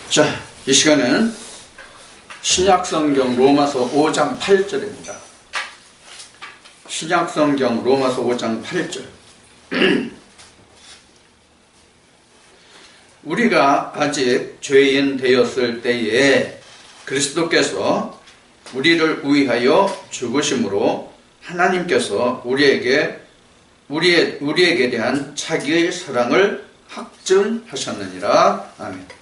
자, 이 시간은 신약성경 로마서 5장 8절입니다. 신약성경 로마서 5장 8절. 우리가 아직 죄인 되었을 때에 그리스도께서 우리를 위하여 죽으심으로 하나님께서 우리에게 대한 자기의 사랑을 확증하셨느니라. 아멘.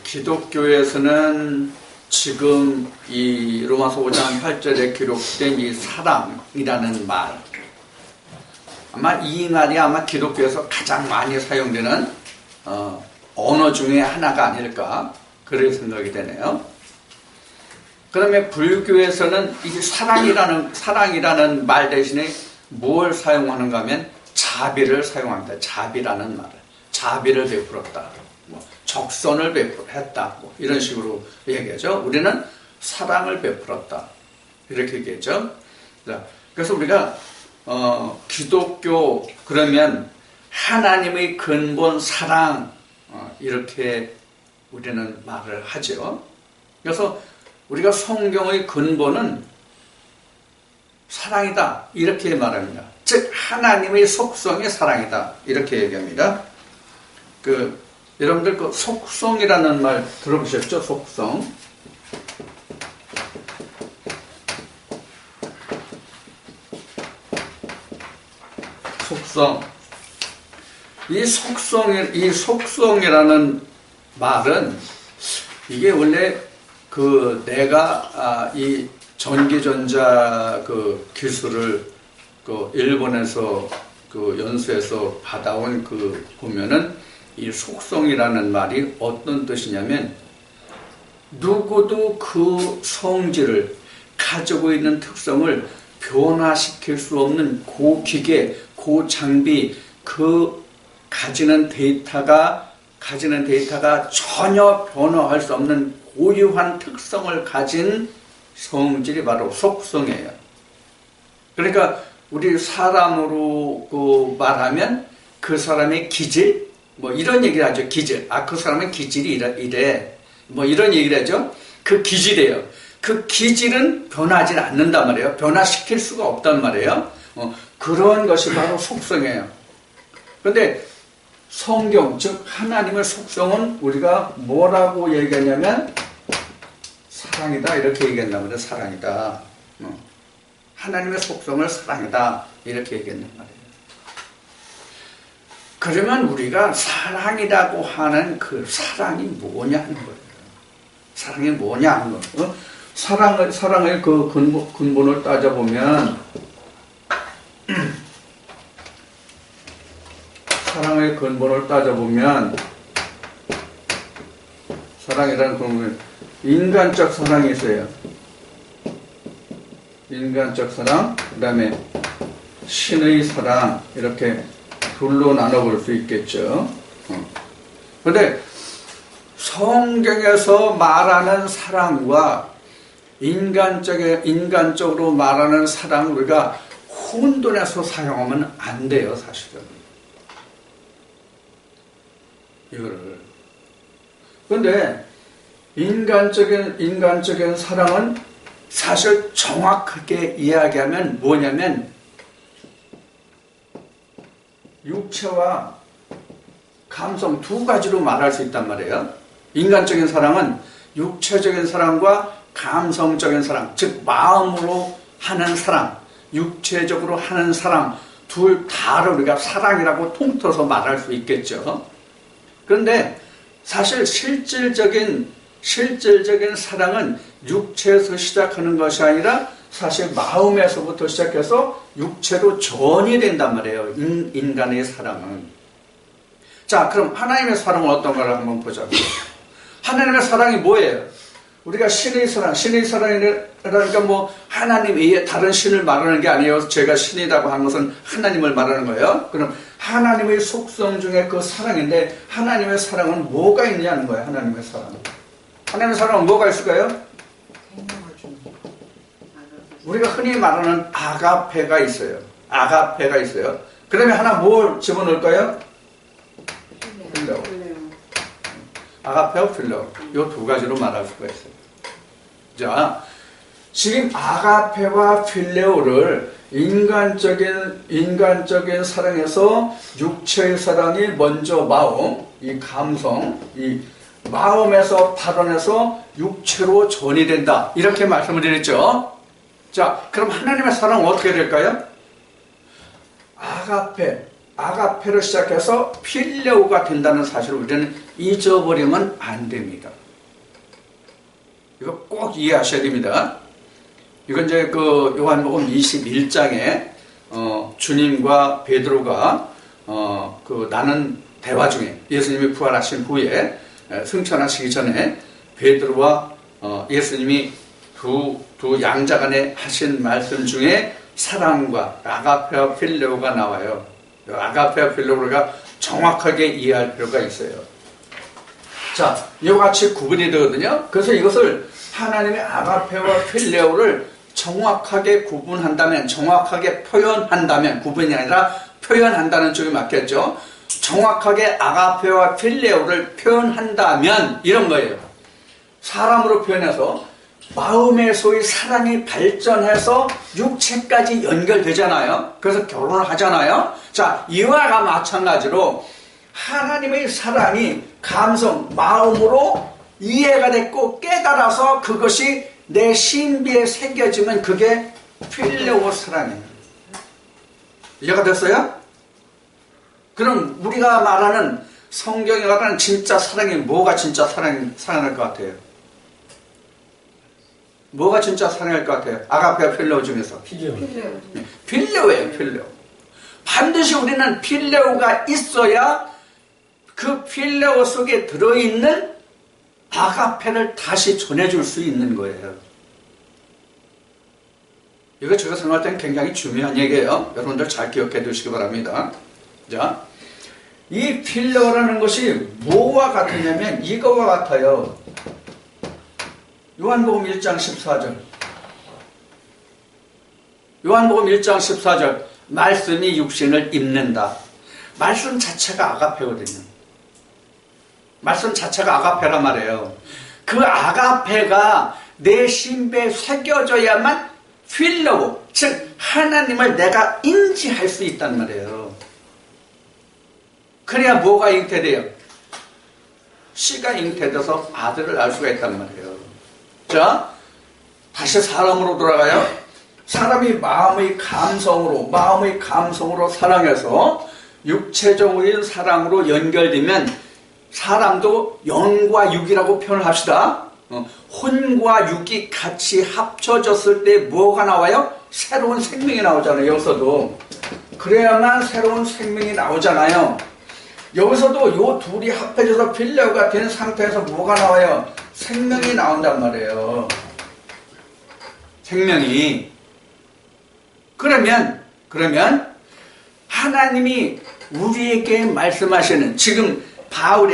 기독교에서는 지금 이 로마서 5장 8절에 기록된 이 사랑이라는 말, 아마 이 말이 아마 기독교에서 가장 많이 사용되는 언어 중에 하나가 아닐까, 그런 생각이 되네요. 그다음에 불교에서는 이 사랑이라는 말 대신에 뭘 사용하는가 하면 자비를 사용합니다. 자비라는 말을. 자비를 베풀었다, 적선을 베풀었다, 이런 식으로 얘기하죠. 우리는 사랑을 베풀었다, 이렇게 얘기하죠. 그래서 우리가 기독교 그러면 하나님의 근본 사랑, 이렇게 우리는 말을 하죠. 그래서 우리가 성경의 근본은 사랑이다, 이렇게 말합니다. 즉 하나님의 속성이 사랑이다, 이렇게 얘기합니다. 여러분들 그 속성이라는 말 들어보셨죠? 속성. 속성. 이 속성이라는 말은 이게 원래 내가 이 전기전자 기술을 일본에서 연수해서 받아온 보면은 이 속성이라는 말이 어떤 뜻이냐면, 누구도 그 성질을 가지고 있는 특성을 변화시킬 수 없는 고기계, 고장비, 가지는 데이터가 전혀 변화할 수 없는 고유한 특성을 가진 성질이 바로 속성이에요. 그러니까 우리 사람으로 말하면 그 사람의 기질, 이런 얘기를 하죠. 기질. 그 사람은 기질이 이래. 이런 얘기를 하죠. 그 기질이에요. 그 기질은 변하지 않는단 말이에요. 변화시킬 수가 없단 말이에요. 그런 것이 바로 속성이에요. 그런데 성경, 즉 하나님의 속성은 우리가 뭐라고 얘기하냐면 사랑이다, 이렇게 얘기한단 말이에요. 사랑이다. 하나님의 속성을 사랑이다, 이렇게 얘기한단 말이에요. 그러면 우리가 사랑이라고 하는 그 사랑이 뭐냐 하는 거예요. 사랑이 뭐냐 하는 거예요. 사랑의 그 근본을 따져보면, 사랑이라는 근본은 인간적 사랑이 있어요. 인간적 사랑, 그 다음에 신의 사랑, 이렇게 둘로 나눠볼 수 있겠죠. 그런데 성경에서 말하는 사랑과 인간적으로 말하는 사랑을 우리가 혼돈해서 사용하면 안 돼요, 사실은. 이거를. 그런데 인간적인 사랑은 사실 정확하게 이야기하면 뭐냐면, 육체와 감성 두 가지로 말할 수 있단 말이에요. 인간적인 사랑은 육체적인 사랑과 감성적인 사랑, 즉 마음으로 하는 사랑, 육체적으로 하는 사랑, 둘 다를 우리가 사랑이라고 통틀어서 말할 수 있겠죠. 그런데 사실 실질적인 사랑은 육체에서 시작하는 것이 아니라 사실 마음에서부터 시작해서 육체로 전이 된단 말이에요. 인간의 사랑은. 자, 그럼 하나님의 사랑은 어떤가를 한번 보자고요. 하나님의 사랑이 뭐예요? 우리가 신의 사랑이라니까 하나님 외에 다른 신을 말하는 게 아니에요. 제가 신이라고 한 것은 하나님을 말하는 거예요. 그럼 하나님의 속성 중에 그 사랑인데, 하나님의 사랑은 뭐가 있냐는 거예요. 하나님의 사랑은 뭐가 있을까요? 우리가 흔히 말하는 아가페가 있어요. 그러면 하나 뭘 집어넣을까요? 필레오. 아가페와 필레오. 이 두 가지로 말할 수가 있어요. 자, 지금 아가페와 필레오를 인간적인 사랑에서 육체의 사랑이 먼저 마음, 이 감성, 이 마음에서 발원해서 육체로 전이된다. 이렇게 말씀을 드렸죠. 자, 그럼 하나님의 사랑은 어떻게 될까요? 아가페로 시작해서 필레오가 된다는 사실을 우리는 잊어버리면 안 됩니다. 이거 꼭 이해하셔야 됩니다. 이건 이제 그 요한복음 21장에 주님과 베드로가 그 나눈 대화 중에 예수님이 부활하신 후에 승천하시기 전에 베드로와 예수님이 두 양자 간에 하신 말씀 중에 사랑과 아가페와 필레오가 나와요. 아가페와 필레오가 정확하게 이해할 필요가 있어요. 자, 이와 같이 구분이 되거든요. 그래서 이것을 하나님의 아가페와 필레오를 정확하게 구분한다면, 정확하게 표현한다면, 구분이 아니라 표현한다는 쪽이 맞겠죠. 정확하게 아가페와 필레오를 표현한다면 이런 거예요. 사람으로 표현해서 마음에서의 사랑이 발전해서 육체까지 연결되잖아요. 그래서 결혼을 하잖아요. 자, 이와 마찬가지로 하나님의 사랑이 감성, 마음으로 이해가 됐고 깨달아서 그것이 내 신비에 새겨지면 그게 필레오 사랑이에요. 이해가 됐어요? 그럼 우리가 말하는 성경이 말하는 진짜 사랑이 뭐가 진짜 사랑할 것 같아요? 뭐가 진짜 사랑할 것 같아요? 아가페와 필레오 중에서 필레오예요. 필레오. 반드시 우리는 필레오가 있어야 그 필레오 속에 들어있는 아가페를 다시 전해줄 수 있는 거예요. 이거 제가 생각할 때는 굉장히 중요한 얘기예요. 여러분들 잘 기억해 두시기 바랍니다. 자, 이 필레오라는 것이 뭐와 같으냐면 이거와 같아요. 요한복음 1장 14절. 요한복음 1장 14절. 말씀이 육신을 입는다. 말씀 자체가 아가페거든요. 말씀 자체가 아가페란 말이에요. 그 아가페가 내 신배에 새겨져야만 필레오, 즉 하나님을 내가 인지할 수 있단 말이에요. 그래야 뭐가 잉태돼요? 씨가 잉태돼서 아들을 알 수가 있단 말이에요. 자, 다시 사람으로 돌아가요. 사람이 마음의 감성으로 사랑해서 육체적인 사랑으로 연결되면 사람도 영과 육이라고 표현을 합시다. 혼과 육이 같이 합쳐졌을 때 뭐가 나와요? 새로운 생명이 나오잖아요. 여기서도 그래야만 새로운 생명이 나오잖아요. 여기서도 요 둘이 합해져서 필레오가 된 상태에서 뭐가 나와요? 생명이 나온단 말이에요. 생명이. 그러면 하나님이 우리에게 말씀하시는, 지금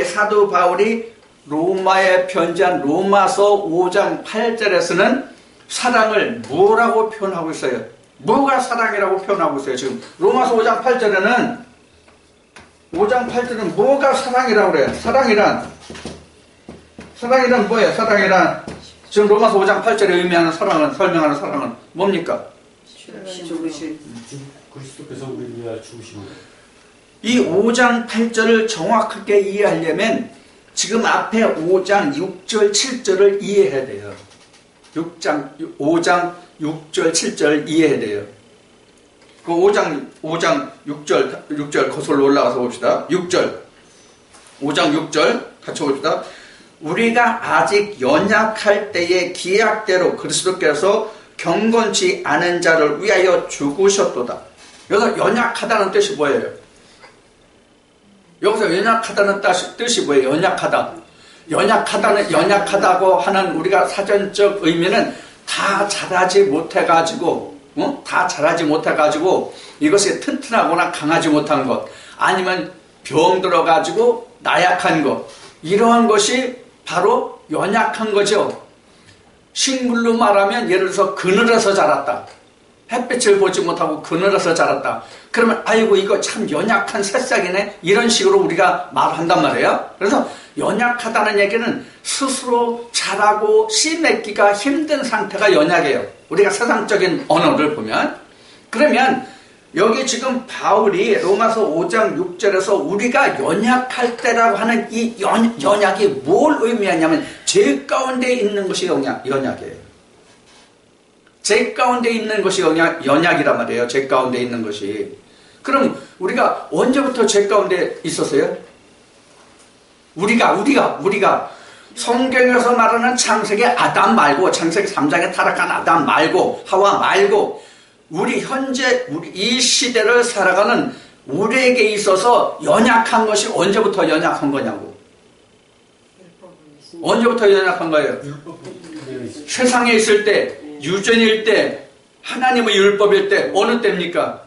사도 바울이 로마에 편지한 로마서 5장 8절에서는 사랑을 뭐라고 표현하고 있어요? 뭐가 사랑이라고 표현하고 있어요? 지금 로마서 5장 8절에는 뭐가 사랑이라고 그래요? 사랑이란 뭐예요? 사랑이란 지금 로마서 5장 8절에 의미하는 사랑은, 설명하는 사랑은 뭡니까? 죽으신 그리스도께서 우리를 위하여 죽으신 것. 이 5장 8절을 정확하게 이해하려면 지금 앞에 5장 6절 7절을 이해해야 돼요. 5장 6절 7절 이해해야 돼요. 그 5장 6절 거슬러 올라가서 봅시다. 6절 5장 6절 같이 봅시다. 우리가 아직 연약할 때의 기약대로 그리스도께서 경건치 않은 자를 위하여 죽으셨도다. 여기서 연약하다는 뜻이 뭐예요? 여기서 연약하다는 뜻이 뭐예요? 연약하다고 하는 우리가 사전적 의미는 다 자라지 못해가지고 이것이 튼튼하거나 강하지 못한 것, 아니면 병 들어가지고 나약한 것, 이러한 것이 바로 연약한 거죠. 식물로 말하면 예를 들어서 그늘에서 자랐다. 햇빛을 보지 못하고 그늘에서 자랐다. 그러면 아이고 이거 참 연약한 새싹이네, 이런 식으로 우리가 말한단 말이에요. 그래서 연약하다는 얘기는 스스로 자라고 씨 맺기가 힘든 상태가 연약해요. 우리가 세상적인 언어를 보면. 그러면 여기 지금 바울이 로마서 5장 6절에서 우리가 연약할 때라고 하는 이 연약이 뭘 의미하냐면 죄 가운데 있는 것이 연약이에요. 죄 가운데 있는 것이 연약이란 말이에요. 죄 가운데 있는 것이. 그럼 우리가 언제부터 죄 가운데 있었어요? 우리가 성경에서 말하는 창세기 아담 말고, 창세기 3장에 타락한 아담 말고, 하와 말고, 우리 현재 이 시대를 살아가는 우리에게 있어서 연약한 것이 언제부터 연약한 거냐고. 언제부터 연약한 거예요? 세상에 있을 때, 유전일 때, 하나님의 율법일 때, 어느 때입니까?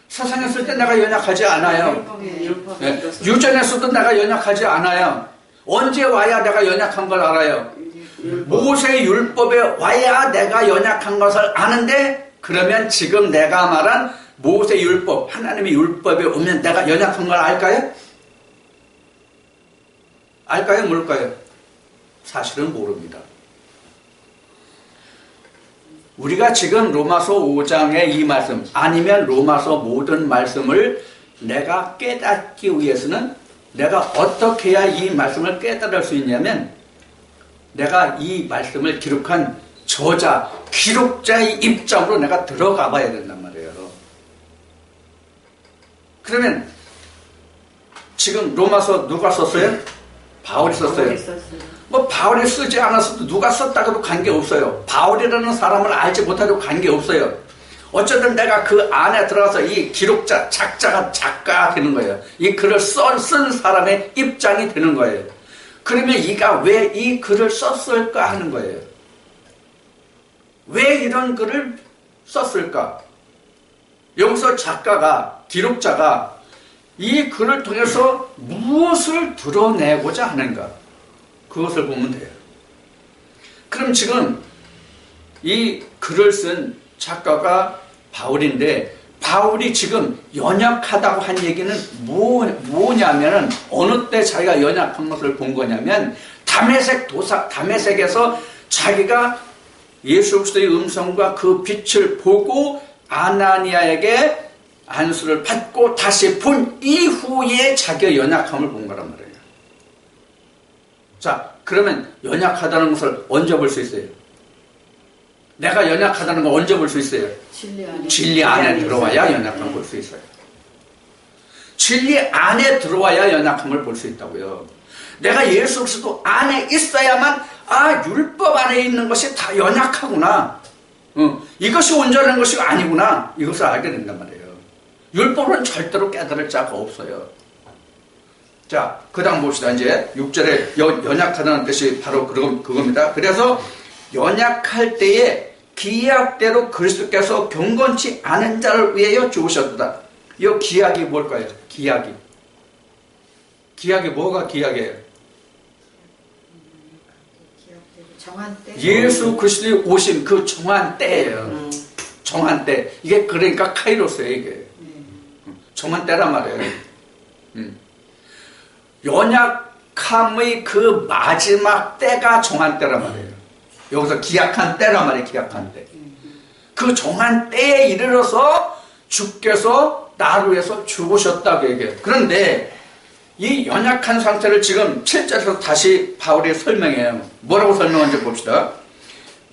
세상에 있을 때 내가 연약하지 않아요. 네. 유전에서도 내가 연약하지 않아요. 언제 와야 내가 연약한 걸 알아요? 모세 율법에 와야 내가 연약한 것을 아는데, 그러면 지금 내가 말한 모세 율법, 하나님의 율법에 오면 내가 연약한 걸 알까요? 알까요? 모를까요? 사실은 모릅니다. 우리가 지금 로마서 5장의 이 말씀, 아니면 로마서 모든 말씀을 내가 깨닫기 위해서는 내가 어떻게 해야 이 말씀을 깨달을 수 있냐면, 내가 이 말씀을 기록한 저자, 기록자의 입장으로 내가 들어가 봐야 된단 말이에요. 그러면 지금 로마서 누가 썼어요? 바울이 썼어요. 뭐 바울이 쓰지 않았어도 누가 썼다고도 관계없어요. 바울이라는 사람을 알지 못하도 관계없어요. 어쨌든 내가 그 안에 들어가서 이 기록자, 작자가 작가가 되는 거예요. 이 글을 쓴 사람의 입장이 되는 거예요. 그러면 이가 왜 이 글을 썼을까 하는 거예요. 왜 이런 글을 썼을까? 여기서 작가가, 기록자가 이 글을 통해서 무엇을 드러내고자 하는가? 그것을 보면 돼요. 그럼 지금 이 글을 쓴 작가가 바울인데, 바울이 지금 연약하다고 한 얘기는 뭐냐면은, 어느 때 자기가 연약한 것을 본 거냐면, 다메섹에서 자기가 예수 그리스도의 음성과 그 빛을 보고 아나니아에게 안수를 받고 다시 본 이후에 자기의 연약함을 본 거란 말이에요. 자, 그러면 연약하다는 것을 언제 볼 수 있어요? 내가 연약하다는 걸 언제 볼 수 있어요? 진리 안에 들어와야 연약함을 볼 수 있어요. 진리 안에 들어와야 연약함을 볼 수 있다고요. 내가 예수 그리스도 안에 있어야만, 율법 안에 있는 것이 다 연약하구나, 이것이 온전한 것이 아니구나, 이것을 알게 된단 말이에요. 율법은 절대로 깨달을 자가 없어요. 자, 그 다음 봅시다. 이제 6절에 연약하다는 뜻이 바로 그겁니다. 그래서 연약할 때에 기약대로 그리스도께서 경건치 않은 자를 위하여 죽으셨다. 이 기약이 뭘까요? 기약이 뭐가 기약이에요? 정한 때. 예수 그리스도의 오신 그 정한 때예요. 정한 때. 이게 그러니까 카이로스예요, 이게. 정한 때란 말이에요. 연약함의 그 마지막 때가 정한 때란 말이에요. 여기서 기약한 때란 말이에요. 기약한 때. 그 정한 때에 이르러서 주께서 나를 위해서 죽으셨다고 얘기해요. 그런데 이 연약한 상태를 지금 7절에서 다시 바울이 설명해요. 뭐라고 설명하는지 봅시다.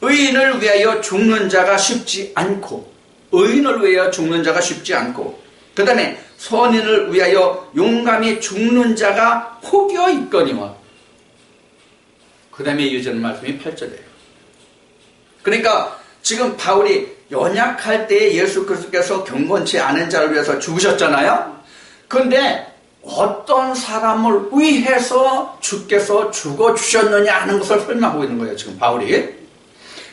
의인을 위하여 죽는 자가 쉽지 않고, 의인을 위하여 죽는 자가 쉽지 않고, 그 다음에 선인을 위하여 용감히 죽는 자가 혹여 있거니와, 그 다음에 이어지는 말씀이 8절이에요. 그러니까 지금 바울이 연약할 때에 예수 그리스도께서 경건치 않은 자를 위해서 죽으셨잖아요. 그런데 어떤 사람을 위해서 주께서 죽어주셨느냐 하는 것을 설명하고 있는 거예요, 지금 바울이.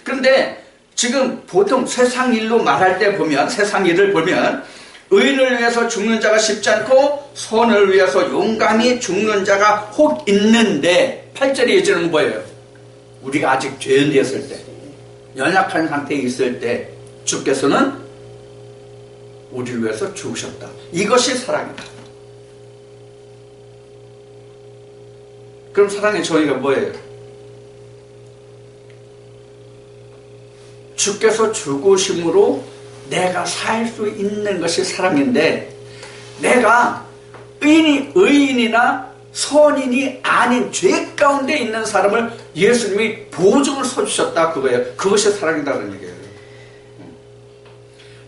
그런데 지금 보통 세상 일로 말할 때 보면, 세상 일을 보면 의인을 위해서 죽는 자가 쉽지 않고 선을 위해서 용감히 죽는 자가 혹 있는데, 8절에 이어지는 건 뭐예요? 우리가 아직 죄인되었을 때, 연약한 상태에 있을 때 주께서는 우리를 위해서 죽으셨다. 이것이 사랑이다. 그럼 사랑의 정의가 뭐예요? 주께서 죽으심으로 내가 살 수 있는 것이 사랑인데, 내가 의인이나 선인이 아닌 죄 가운데 있는 사람을 예수님이 보증을 서주셨다, 그거예요. 그것이 사랑이라는 얘기예요.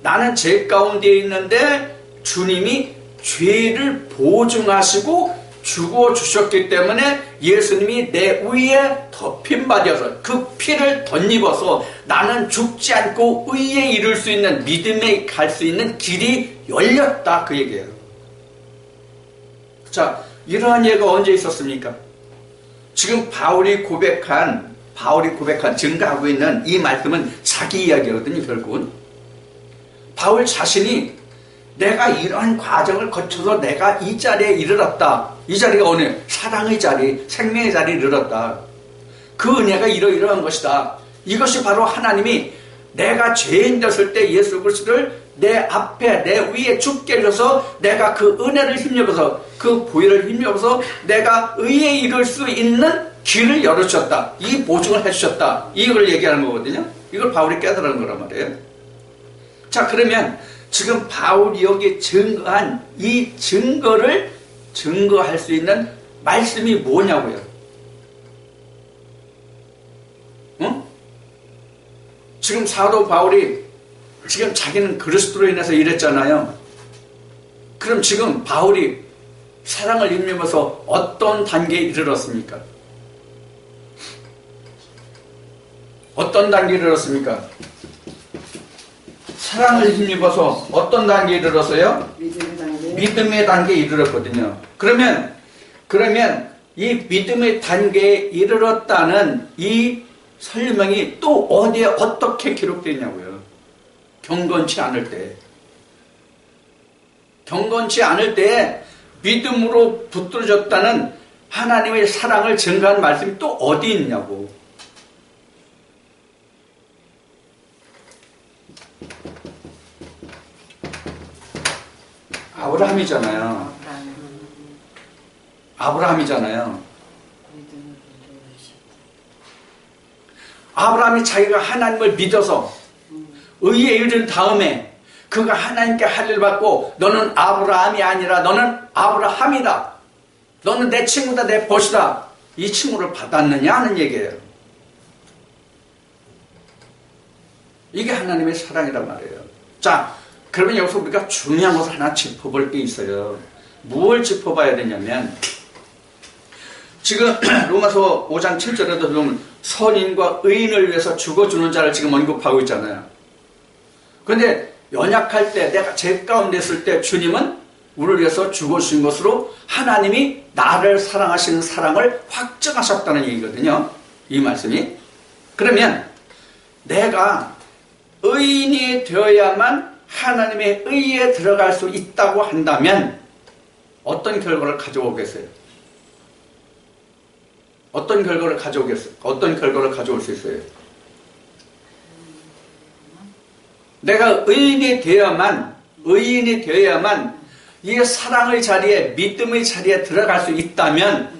나는 죄 가운데 있는데 주님이 죄를 보증하시고 죽어주셨기 때문에 예수님이 내 위에 덮임 받아서 그 피를 덧입어서 나는 죽지 않고 의에 이룰 수 있는, 믿음에 갈 수 있는 길이 열렸다, 그 얘기예요. 자, 이러한 예가 언제 있었습니까? 지금 바울이 고백한 증거하고 있는 이 말씀은 자기 이야기거든요. 결국은 바울 자신이 내가 이러한 과정을 거쳐서 내가 이 자리에 이르렀다. 이 자리가 어느? 사랑의 자리, 생명의 자리에 이르렀다. 그 은혜가 이러이러한 것이다. 이것이 바로 하나님이 내가 죄인 되었을 때 예수 그리스도를 내 앞에, 내 위에 죽게 해줘서 내가 그 은혜를 힘입어서, 그 보혈을 힘입어서 내가 의에 이룰 수 있는 길을 열어주셨다. 이 보증을 해주셨다. 이걸 얘기하는 거거든요. 이걸 바울이 깨달은 거란 말이에요. 자, 그러면 지금 바울이 여기 증거한 이 증거를 증거할 수 있는 말씀이 뭐냐고요? 응? 지금 사도 바울이 지금 자기는 그리스도로 인해서 이랬잖아요. 그럼 지금 바울이 사랑을 힘입어서 어떤 단계에 이르렀습니까? 어떤 단계에 이르렀습니까? 사랑을 힘입어서 어떤 단계에 이르렀어요? 믿음의 단계에 이르렀거든요. 그러면 이 믿음의 단계에 이르렀다는 이 설명이 또 어디에 어떻게 기록되어 있냐고요. 경건치 않을 때에 믿음으로 붙들어졌다는 하나님의 사랑을 증거한 말씀이 또 어디 있냐고. 아브라함이잖아요. 아브라함이 자기가 하나님을 믿어서 의에 이른 다음에 그가 하나님께 할례를 받고 너는 아브라함이 아니라 너는 아브라함이다. 너는 내 친구다, 내 벗이다. 이 칭호를 받았느냐 하는 얘기예요. 이게 하나님의 사랑이란 말이에요. 자, 그러면 여기서 우리가 중요한 것을 하나 짚어볼 게 있어요. 무엇을 짚어봐야 되냐면, 지금 로마서 5장 7절에도 보면 선인과 의인을 위해서 죽어주는 자를 지금 언급하고 있잖아요. 그런데 연약할 때, 내가 죄 가운데 있을 때 주님은 우리를 위해서 죽어주신 것으로 하나님이 나를 사랑하시는 사랑을 확증하셨다는 얘기거든요. 이 말씀이. 그러면 내가 의인이 되어야만 하나님의 의에 들어갈 수 있다고 한다면 어떤 결과를 가져오겠어요? 어떤 결과를 가져올 수 있어요? 내가 의인이 되어야만 이 사랑의 자리에, 믿음의 자리에 들어갈 수 있다면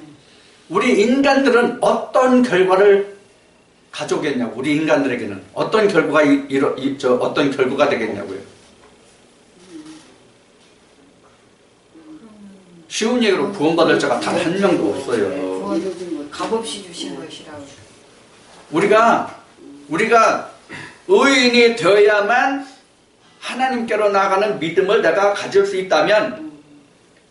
우리 인간들은 어떤 결과를 가져오겠냐고. 우리 인간들에게는 어떤 결과가 어떤 결과가 되겠냐고요. 쉬운 얘기로 구원받을 자가 단 한 명도 없어요. 값없이 주신 것이라고. 우리가 의인이 되어야만 하나님께로 나가는 믿음을 내가 가질 수 있다면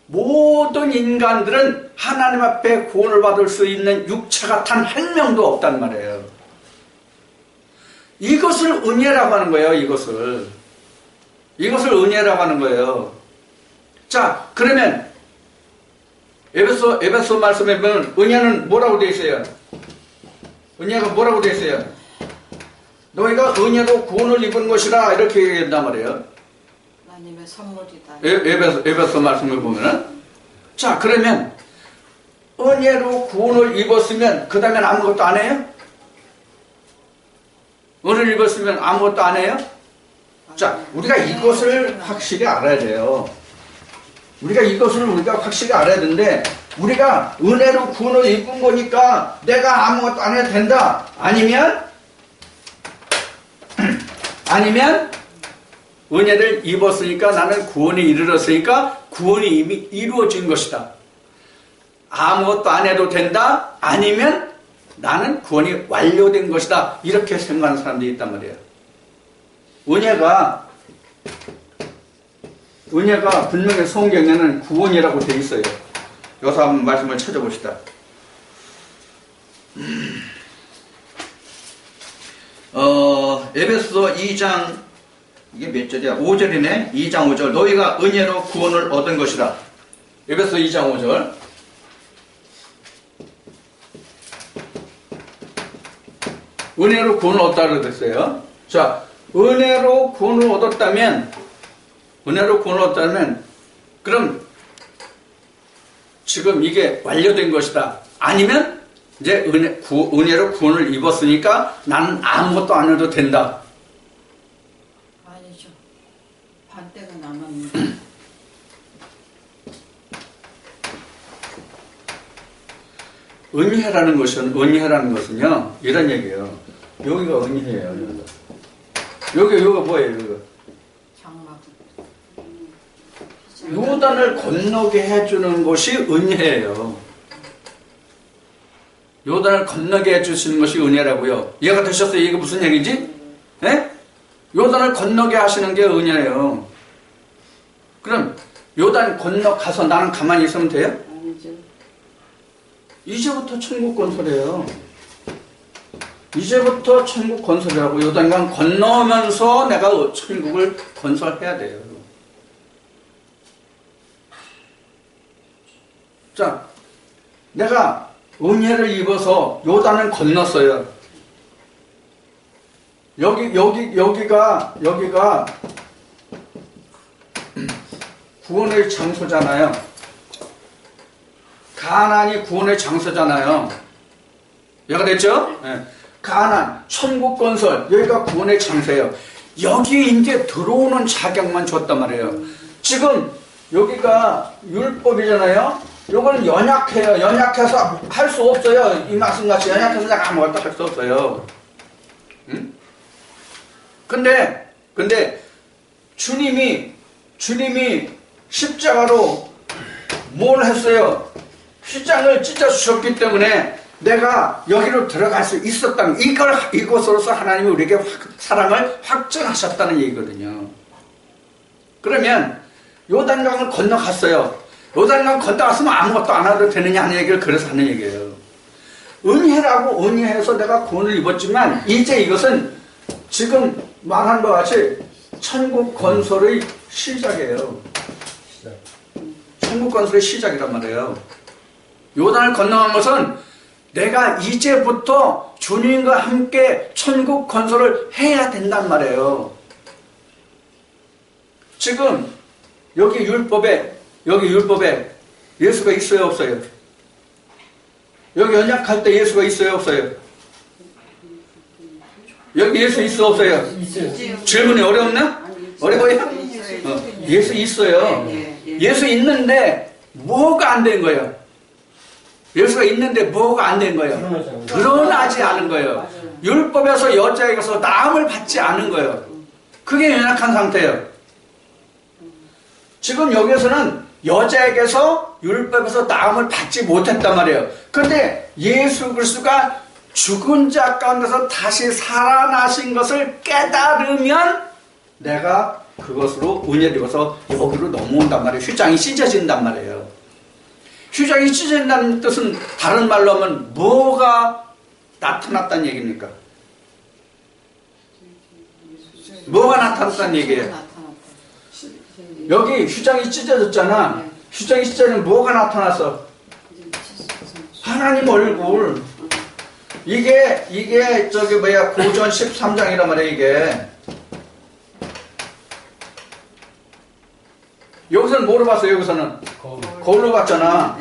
모든 인간들은 하나님 앞에 구원을 받을 수 있는 육체가 단 한 명도 없단 말이에요. 이것을 은혜라고 하는 거예요. 이것을 은혜라고 하는 거예요. 자, 그러면 에베소 말씀에 보면 은혜는 뭐라고 되어 있어요? 은혜가 뭐라고 되어 있어요? 너희가 은혜로 구원을 입은 것이라 이렇게 얘기한단 말이에요. 하나님의 선물이다. 에베소 말씀을 보면은, 자, 그러면 은혜로 구원을 입었으면 그 다음엔 아무것도 안 해요? 은혜를 입었으면 아무것도 안 해요? 자, 우리가 이것을 확실히 알아야 돼요. 우리가 확실히 알아야 되는데, 우리가 은혜로 구원을 입은 거니까 내가 아무것도 안 해도 된다. 아니면 은혜를 입었으니까 나는 구원에 이르렀으니까 구원이 이미 이루어진 것이다. 아무것도 안 해도 된다. 아니면 나는 구원이 완료된 것이다. 이렇게 생각하는 사람들이 있단 말이에요. 은혜가 분명히 성경에는 구원이라고 되어 있어요. 여기서 한번 말씀을 찾아봅시다. 에베소서 2장 이게 몇 절이야? 5절이네. 2장 5절. 너희가 은혜로 구원을 얻은 것이라. 에베소서 2장 5절. 은혜로 구원을 얻다고 그랬어요. 자, 은혜로 구원을 얻었다면 그럼 지금 이게 완료된 것이다. 아니면 이제 은혜로 구원을 입었으니까 나는 아무것도 안 해도 된다. 아니죠. 반대가 남았는데. 은혜라는 것은요 이런 얘기예요. 여기가 은혜예요. 여기가 뭐예요? 여기가 장막. 요단을 건너게 해주는 것이 은혜예요. 요단을 건너게 해주시는 것이 은혜라고요. 이해가 되셨어요? 이게 무슨 얘기지? 예? 요단을 건너게 하시는 게 은혜예요. 그럼 요단 건너가서 나는 가만히 있으면 돼요? 아니죠. 이제부터 천국 건설이에요. 이제부터 천국 건설이라고. 요단강 건너면서 내가 천국을 건설해야 돼요. 자, 내가 은혜를 입어서 요단을 건넜어요. 여기가 구원의 장소잖아요. 가나안이 구원의 장소잖아요. 이해가 됐죠? 네. 가나안, 천국 건설, 여기가 구원의 장소예요. 여기에 이제 들어오는 자격만 줬단 말이에요. 지금 여기가 율법이잖아요. 요거는 연약해요. 연약해서 할 수 없어요. 이 말씀같이 연약해서 내가 아무것도 할 수 없어요. 응? 근데 주님이 십자가로 뭘 했어요? 휘장을 찢어주셨기 때문에 내가 여기로 들어갈 수 있었다는 이것으로서 하나님이 우리에게 사랑을 확증하셨다는 얘기거든요. 그러면 요단강을 건너갔어요. 요단강 건너갔으면 아무것도 안 해도 되느냐 하는 얘기를 그래서 하는 얘기예요. 은혜라고 은혜해서 내가 구원을 입었지만 이제 이것은 지금 말한 것 같이 천국 건설의 시작이에요. 천국 건설의 시작이란 말이에요. 요단을 건너간 것은 내가 이제부터 주님과 함께 천국 건설을 해야 된단 말이에요. 지금 여기 율법에 예수가 있어요, 없어요? 여기 언약할 때 예수가 있어요, 없어요? 여기 예수 있어, 없어요? 있어요. 질문이 어렵나? 어려워요? 예수 있어요. 예수 있는데 뭐가 안 된 거예요? 예수가 있는데 뭐가 안 된 거예요? 드러나지 않은 거예요. 율법에서 여자에게서 나음을 받지 않은 거예요. 그게 연약한 상태예요. 지금 여기에서는 여자에게서 율법에서 나음을 받지 못했단 말이에요. 그런데 예수 그리스도가 죽은 자 가운데서 다시 살아나신 것을 깨달으면 내가 그것으로 은혜를 입어서 여기로 넘어온단 말이에요. 휘장이 찢어진단 말이에요. 휘장이 찢어진다는 뜻은 다른 말로 하면 뭐가 나타났다는 얘기입니까? 뭐가 나타났다는 얘기예요? 여기 휘장이 찢어졌잖아. 휘장이 찢어지면 뭐가 나타났어? 하나님 얼굴. 이게 고전 13장이란 말이에요. 이게 여기서는 뭐로 봤어요? 여기서는 거울로 봤잖아.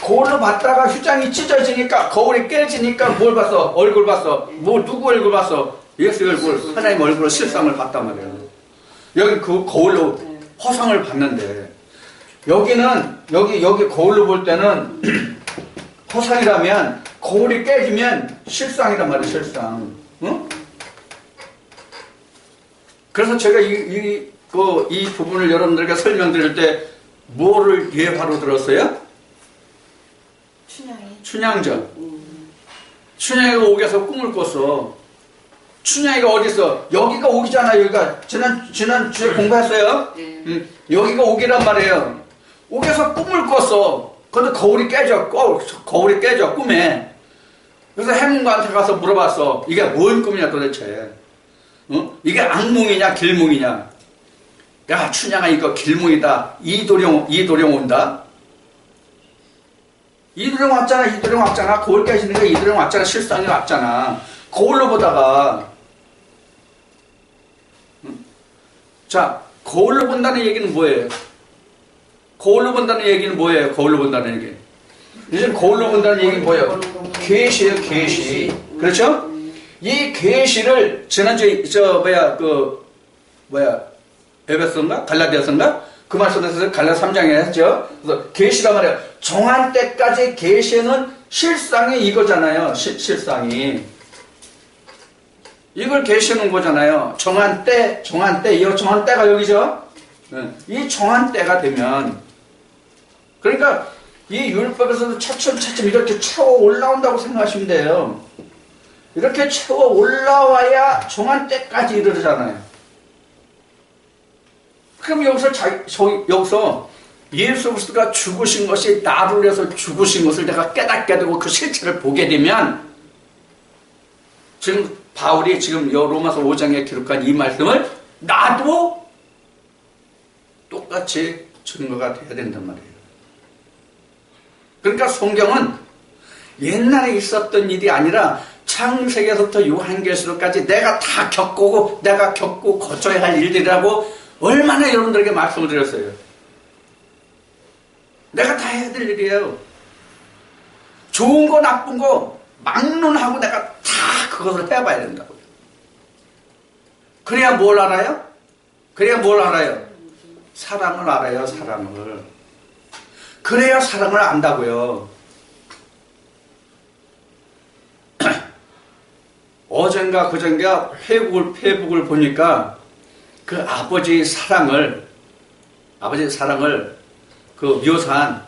거울로 봤다가 휘장이 찢어지니까 거울이 깨지니까 뭘 봤어? 얼굴 봤어. 누구 얼굴 봤어? 예수 얼굴, 하나님 얼굴로 실상을 봤단 말이에요. 여기 그 거울로 허상을 봤는데, 여기 거울로 볼 때는 허상이라면 거울이 깨지면 실상이란 말이에요, 실상. 응? 그래서 제가 이 부분을 여러분들에게 설명드릴 때 뭐를 예화로 들었어요? 춘향이. 춘향전. 춘향이가 옥에서 꿈을 꿨어. 춘향이가 어디 있어? 여기가 옥이잖아. 여기가 지난 주에 공부했어요. 여기가 옥이란 말이에요. 옥에서 꿈을 꿨어. 근데 거울이 깨져. 거울이 깨져 꿈에. 그래서 해문관한테 가서 물어봤어. 이게 뭔 꿈이냐 도대체? 이게 악몽이냐 길몽이냐? 야, 춘향아, 이거 길몽이다. 이도령 온다. 이도령 왔잖아. 거울 깨지는 게 이도령 왔잖아. 실상이 왔잖아. 거울로 보다가. 자, 거울로 본다는 얘기는 뭐예요? 거울로 본다는 얘기는 뭐예요? 거울로 본다는 얘기. 요즘 거울로 본다는 얘기는 뭐예요? 계시예요, 계시. 그렇죠? 이 계시를 지난주에 에베소인가? 갈라디아서인가? 그 말씀에서 갈라 3장에 했죠. 그래서 계시란 말이에요. 정한 때까지 계시는 실상이 이거잖아요. 실상이. 이걸 계시는 거잖아요. 정한 때, 이 정한 때가 여기죠. 이 정한 때가 되면, 그러니까 이 율법에서도 차츰 이렇게 채워 올라온다고 생각하시면 돼요. 이렇게 채워 올라와야 정한 때까지 이르잖아요. 그럼 여기서 예수 그리스도가 죽으신 것이 나를 위해서 죽으신 것을 내가 깨닫게 되고 그 실체를 보게 되면, 지금 바울이 지금 로마서 5장에 기록한 이 말씀을 나도 똑같이 증거가 돼야 된단 말이에요. 그러니까 성경은 옛날에 있었던 일이 아니라 창세기에서부터 요한계시록까지 내가 다 겪고 거쳐야 할 일들이라고 얼마나 여러분들에게 말씀을 드렸어요. 내가 다 해야 될 일이에요. 좋은 거 나쁜 거 막론하고 내가 다 그것을 해봐야 된다고요. 그래야 뭘 알아요? 사랑을 알아요, 사랑을. 그래야 사랑을 안다고요. 어젠가 그젠가 페이북을 보니까 그 아버지의 사랑을 그 묘사한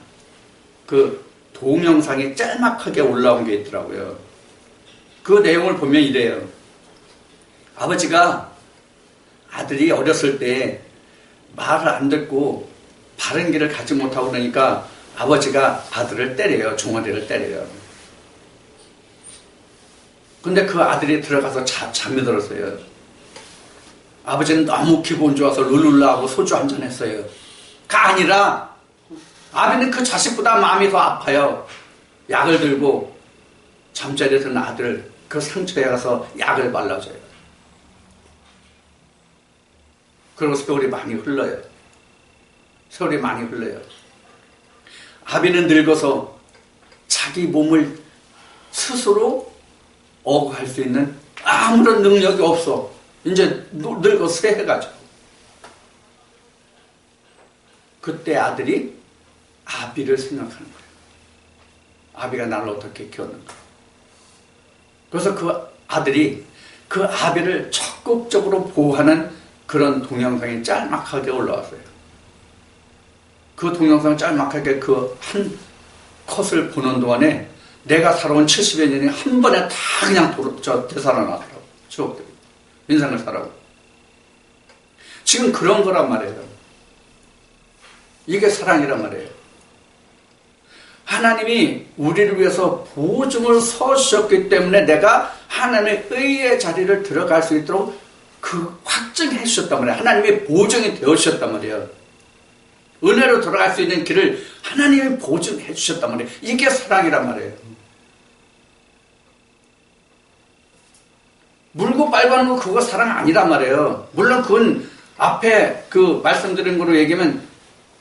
그 동영상이 짤막하게 올라온 게 있더라고요. 그 내용을 보면 이래요. 아버지가 아들이 어렸을 때 말을 안 듣고 바른 길을 가지 못하고 그러니까 아버지가 아들을 때려요. 종아리를 때려요. 근데 그 아들이 들어가서 잠이 들었어요. 아버지는 너무 기분 좋아서 룰루라하고 소주 한잔 했어요. 가 아니라 아버지는 그 자식보다 마음이 더 아파요. 약을 들고 잠자리에 든 아들 그 상처에 가서 약을 발라줘요. 그리고 세월이 많이 흘러요. 아비는 늙어서 자기 몸을 스스로 억할 수 있는 아무런 능력이 없어. 이제 늙어 쇠해가지고. 그때 아들이 아비를 생각하는 거예요. 아비가 나를 어떻게 키웠는가. 그래서 그 아들이 그 아비를 적극적으로 보호하는 그런 동영상이 짤막하게 올라왔어요. 그 동영상 짤막하게 그 한 컷을 보는 동안에 내가 살아온 70여 년이 한 번에 다 그냥 되살아나더라고. 추억들이. 인생을 살아고. 지금 그런 거란 말이에요. 이게 사랑이란 말이에요. 하나님이 우리를 위해서 보증을 서주셨기 때문에 내가 하나님의 의의 자리를 들어갈 수 있도록 그 확증해 주셨단 말이에요. 하나님의 보증이 되어 주셨단 말이에요. 은혜로 들어갈 수 있는 길을 하나님이 보증해 주셨단 말이에요. 이게 사랑이란 말이에요. 물고 빨가는 거 그거 사랑 아니란 말이에요. 물론 그건 앞에 그 말씀드린 거로 얘기하면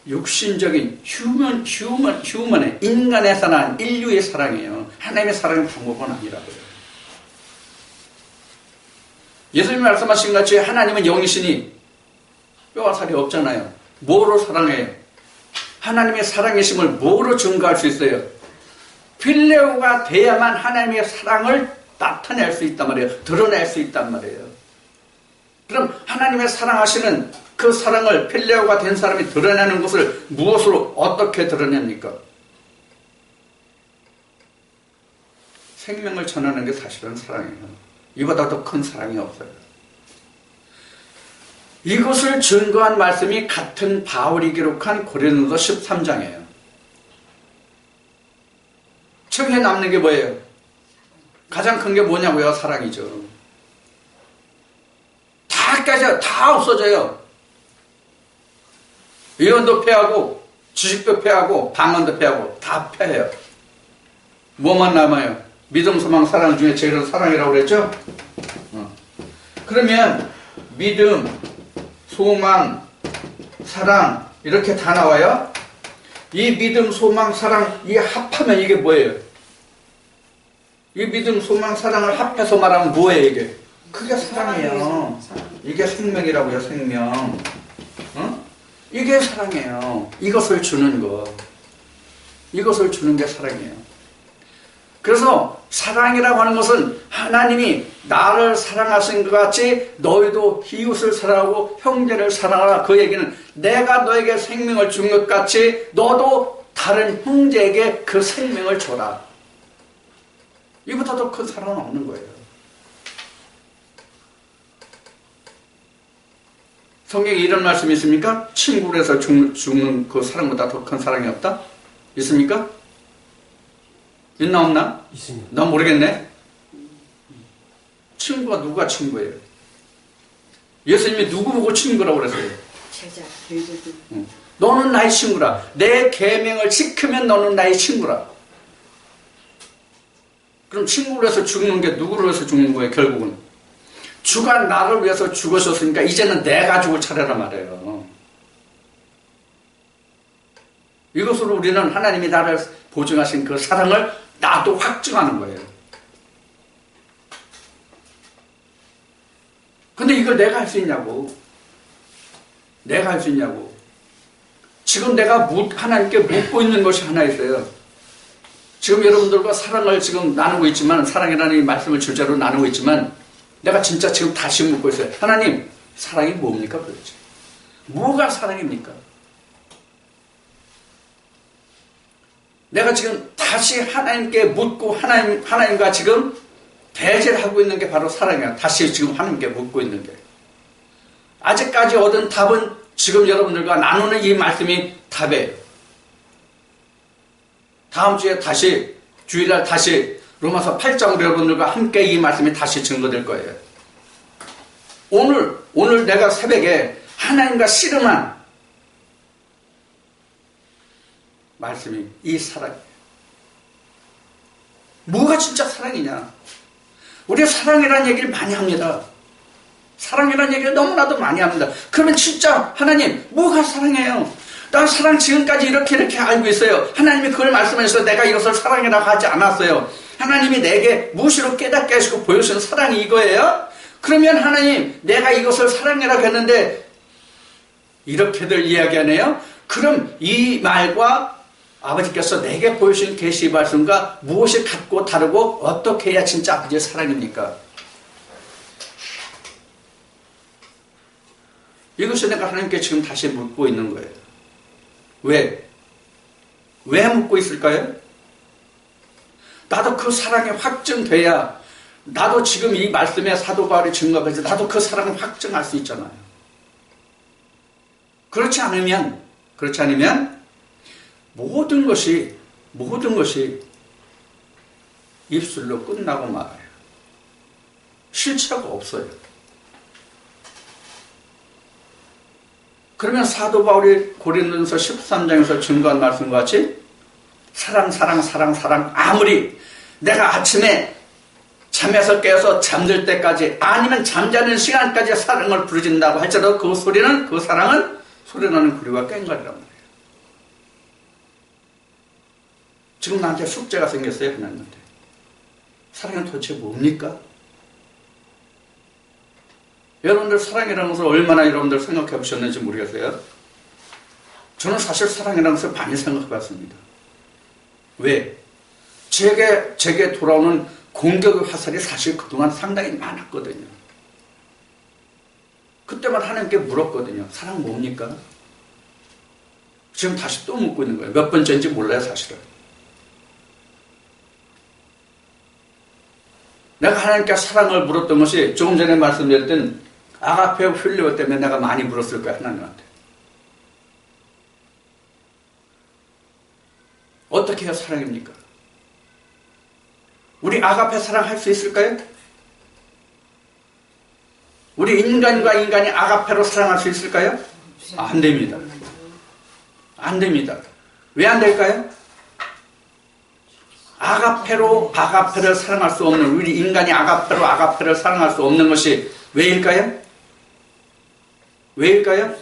육신적인 휴먼의 인간의 사랑, 인류의 사랑이에요. 하나님의 사랑의 방법은 아니라고요. 예수님이 말씀하신 같이 하나님은 영이시니 뼈와 살이 없잖아요. 뭐로 사랑해요? 하나님의 사랑이심을 뭐로 증거할 수 있어요? 필레오가 돼야만 하나님의 사랑을 나타낼 수 있단 말이에요. 드러낼 수 있단 말이에요. 그럼 하나님의 사랑하시는 그 사랑을 필레오가 된 사람이 드러내는 것을 무엇으로 어떻게 드러냅니까? 생명을 전하는 게 사실은 사랑이에요. 이보다 더 큰 사랑이 없어요. 이것을 증거한 말씀이 같은 바울이 기록한 고린도서 13장이에요. 책에 남는 게 뭐예요? 가장 큰 게 뭐냐고요? 사랑이죠. 다 깨져요. 다 없어져요. 예언도 패하고 지식도 패하고 방언도 패하고 다 패해요. 뭐만 남아요? 믿음, 소망, 사랑 중에 제일 사랑이라고 그랬죠? 그러면 믿음, 소망, 사랑 이렇게 다 나와요. 이 믿음, 소망, 사랑 이 합하면 이게 뭐예요? 이 믿음, 소망, 사랑을 합해서 말하면 뭐예요 이게? 그게 사랑이에요. 이게 생명이라고요. 생명. 이게 사랑이에요. 이것을 주는 거. 이것을 주는 게 사랑이에요. 그래서 사랑이라고 하는 것은 하나님이 나를 사랑하신 것 같이 너희도 이웃을 사랑하고 형제를 사랑하라. 그 얘기는 내가 너에게 생명을 준 것 같이 너도 다른 형제에게 그 생명을 줘라. 이보다 더 큰 사랑은 없는 거예요. 성경에 이런 말씀이 있습니까? 친구를 해서 죽는 그 사랑보다 더 큰 사랑이 없다? 있습니까? 있나 없나? 있습니다. 난 모르겠네. 친구가 누가 친구예요? 예수님이 누구 보고 친구라고 그랬어요? 제자. 너는 나의 친구라. 내 계명을 지키면 너는 나의 친구라. 그럼 친구를 해서 죽는 게 누구를 위해서 죽는 거예요? 결국은 주가 나를 위해서 죽으셨으니까 이제는 내가 죽을 차례란 말이에요. 이것으로 우리는 하나님이 나를 보증하신 그 사랑을 나도 확증하는 거예요. 근데 이걸 내가 할 수 있냐고. 내가 할 수 있냐고. 지금 내가 하나님께 묻고 있는 것이 하나 있어요. 지금 여러분들과 사랑을 지금 나누고 있지만, 사랑이라는 이 말씀을 주제로 나누고 있지만, 내가 진짜 지금 다시 묻고 있어요. 하나님, 사랑이 뭡니까 도대체? 뭐가 사랑입니까? 내가 지금 다시 하나님께 묻고 하나님과 지금 대제를 하고 있는 게 바로 사랑이야. 다시 지금 하나님께 묻고 있는 게. 아직까지 얻은 답은 지금 여러분들과 나누는 이 말씀이 답이에요. 다음 주에 다시 주일날 다시 로마서 8장으로 여러분들과 함께 이 말씀이 다시 증거될 거예요. 오늘 내가 새벽에 하나님과 씨름한 말씀이 이 사랑이에요. 뭐가 진짜 사랑이냐? 우리가 사랑이라는 얘기를 많이 합니다. 사랑이라는 얘기를 너무나도 많이 합니다. 그러면 진짜 하나님 뭐가 사랑이에요? 난 사랑 지금까지 이렇게 알고 있어요. 하나님이 그걸 말씀하셔서 내가 이것을 사랑이라고 하지 않았어요. 하나님이 내게 무엇으로 깨닫게 하시고 보여주신 사랑이 이거예요? 그러면 하나님 내가 이것을 사랑이라고 했는데 이렇게들 이야기하네요. 그럼 이 말과 아버지께서 내게 보여주신 계시 말씀과 무엇이 같고 다르고 어떻게 해야 진짜 아버지의 사랑입니까? 이것을 내가 하나님께 지금 다시 묻고 있는 거예요. 왜? 왜 묻고 있을까요? 나도 그 사랑이 확증돼야 나도 지금 이 말씀에 사도 바울이 증거하듯이 나도 그 사랑을 확증할 수 있잖아요. 그렇지 않으면 모든 것이 입술로 끝나고 말아요. 실체가 없어요. 그러면 사도 바울이 고린도전서 13장에서 증거한 말씀과 같이 사랑 아무리 내가 아침에 잠에서 깨어서 잠들 때까지 아니면 잠자는 시간까지 사랑을 부르진다고 할지라도 그 사랑은 소리나는 구리와 꽹과리란 말이에요. 지금 나한테 숙제가 생겼어요. 하나님한테. 사랑은 도대체 뭡니까? 여러분들 사랑이라는 것을 얼마나 여러분들 생각해 보셨는지 모르겠어요. 저는 사실 사랑이라는 것을 많이 생각해 봤습니다. 왜? 제게 돌아오는 공격의 화살이 사실 그동안 상당히 많았거든요. 그때마다 하나님께 물었거든요. 사랑 뭡니까? 지금 다시 또 묻고 있는 거예요. 몇 번째인지 몰라요, 사실은. 내가 하나님께 사랑을 물었던 것이 조금 전에 말씀드렸던 아가페 필리오 때문에 내가 많이 물었을 거야, 하나님한테. 어떻게 해야 사랑입니까? 우리 아가페 사랑할 수 있을까요? 우리 인간과 인간이 아가페로 사랑할 수 있을까요? 안 됩니다. 안 됩니다. 왜 안 될까요? 아가페를 사랑할 수 없는, 우리 인간이 아가페를 사랑할 수 없는 것이 왜일까요? 왜일까요?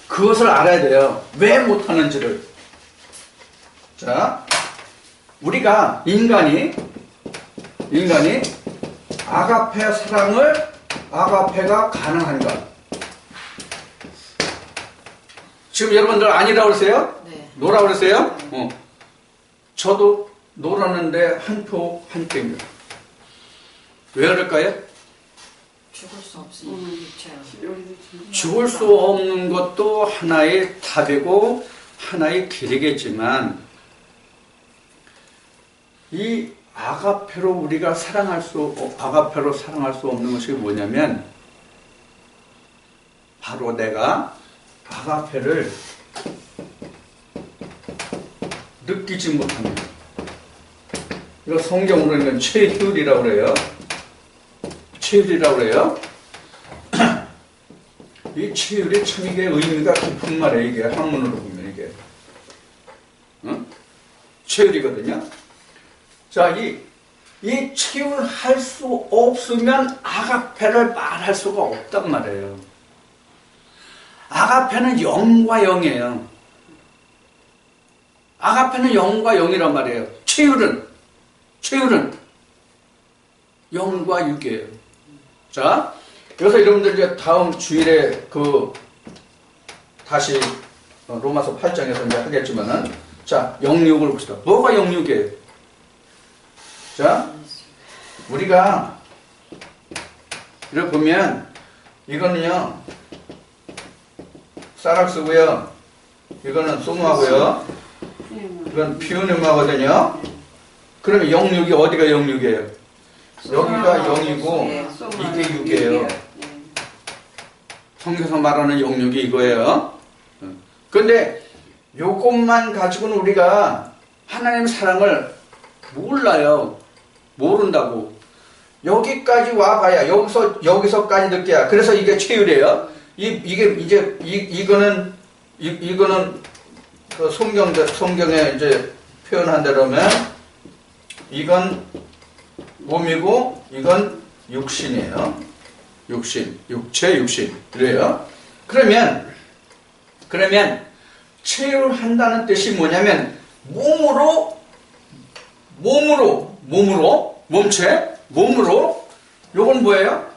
그것을 알아야 돼요. 왜 못하는지를. 자, 우리가 인간이 아가페 사랑을 아가페가 가능한가? 지금 여러분들 아니라고 그러세요? 네. 노라고 그러세요? 저도 놀았는데 한 표입니다. 왜 그럴까요? 죽을 수 없으니까 육체로. 죽을 수 없는 것도 하나의 답이고 하나의 길이겠지만 이 아가페로 우리가 아가페로 사랑할 수 없는 것이 뭐냐면 바로 내가 아가페를 느끼지 못합니다. 이거 성경으로는 최휼이라고 그래요. 최휼이라고 그래요. 이 최휼이 참 이게 의미가 깊은 말이에요. 이게 한문으로 보면 이게 최휼이거든요. 자, 이 최휼할 수 없으면 아가페를 말할 수가 없단 말이에요. 아가페는 0과 0이에요. 아가페는 0과 0이란 말이에요. 최휼은 0과 6이에요. 자, 그래서 여러분들 이제 다음 주일에 다시 로마서 8장에서 이제 하겠지만은, 자, 06을 봅시다. 뭐가 06이에요? 자, 우리가 이렇게 보면 이거는요 사락스고요, 이거는 소모하고요, 이건 피우누마거든요. 그러면 06이 어디가 06이에요? 여기가 0이고 이게 6이에요. 성경에서 말하는 06이 이거예요. 그런데 요것만 가지고는 우리가 하나님 사랑을 몰라요. 모른다고. 여기까지 와봐야, 여기서까지 느껴야. 그래서 이게 최율이에요. 이거는 그 성경에 이제 표현한 대로면 이건 몸이고 이건 육신이에요. 육체, 육신. 그래요. 그러면 체휼한다는 뜻이 뭐냐면 몸으로 요건 뭐예요?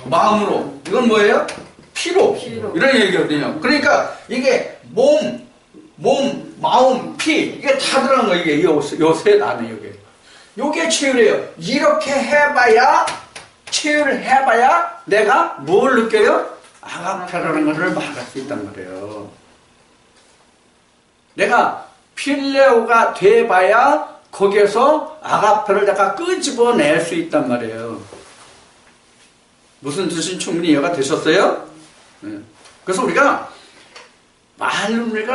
마음으로. 이건 뭐예요? 피로. 이런 얘기거든요. 그러니까 이게 몸, 마음, 피, 이게 다 들어간 거. 이게 요새 안에 요게 체휼이에요. 이렇게 해봐야, 체휼을 해봐야 내가 뭘 느껴요? 아가페라는 것을 말할 수 있단 말이에요. 내가 필레오가 돼봐야 거기에서 아가페를 내가 끄집어낼 수 있단 말이에요. 무슨 뜻인지 충분히 이해가 되셨어요? 그래서 우리가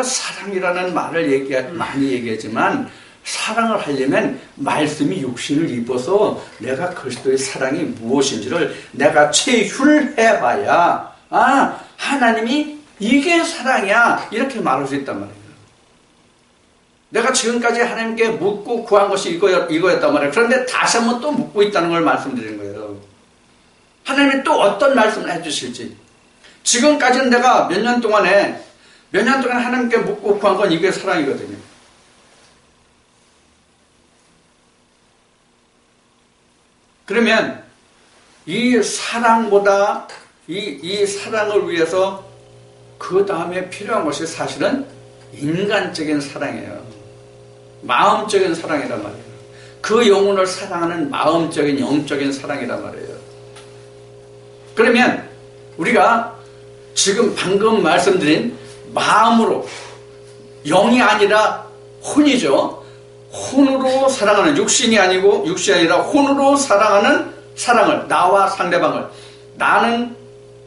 사랑이라는 말을 많이 얘기하지만, 사랑을 하려면 말씀이 육신을 입어서 내가 그리스도의 사랑이 무엇인지를 내가 체휼해봐야, 하나님이 이게 사랑이야, 이렇게 말할 수 있단 말이에요. 내가 지금까지 하나님께 묻고 구한 것이 이거였단 말이에요. 그런데 다시 한번 또 묻고 있다는 걸 말씀드리는 거예요. 하나님이 또 어떤 말씀을 해주실지. 지금까지는 내가 몇 년 동안 하나님께 묻고 구한 건 이게 사랑이거든요. 그러면 이 사랑보다 이 사랑을 위해서 그 다음에 필요한 것이 사실은 인간적인 사랑이에요. 마음적인 사랑이란 말이에요. 그 영혼을 사랑하는 마음적인 영적인 사랑이란 말이에요. 그러면 우리가 지금 방금 말씀드린 마음으로, 영이 아니라 혼이죠. 혼으로 사랑하는, 육신이 아니라 혼으로 사랑하는 사랑을, 나와 상대방을, 나는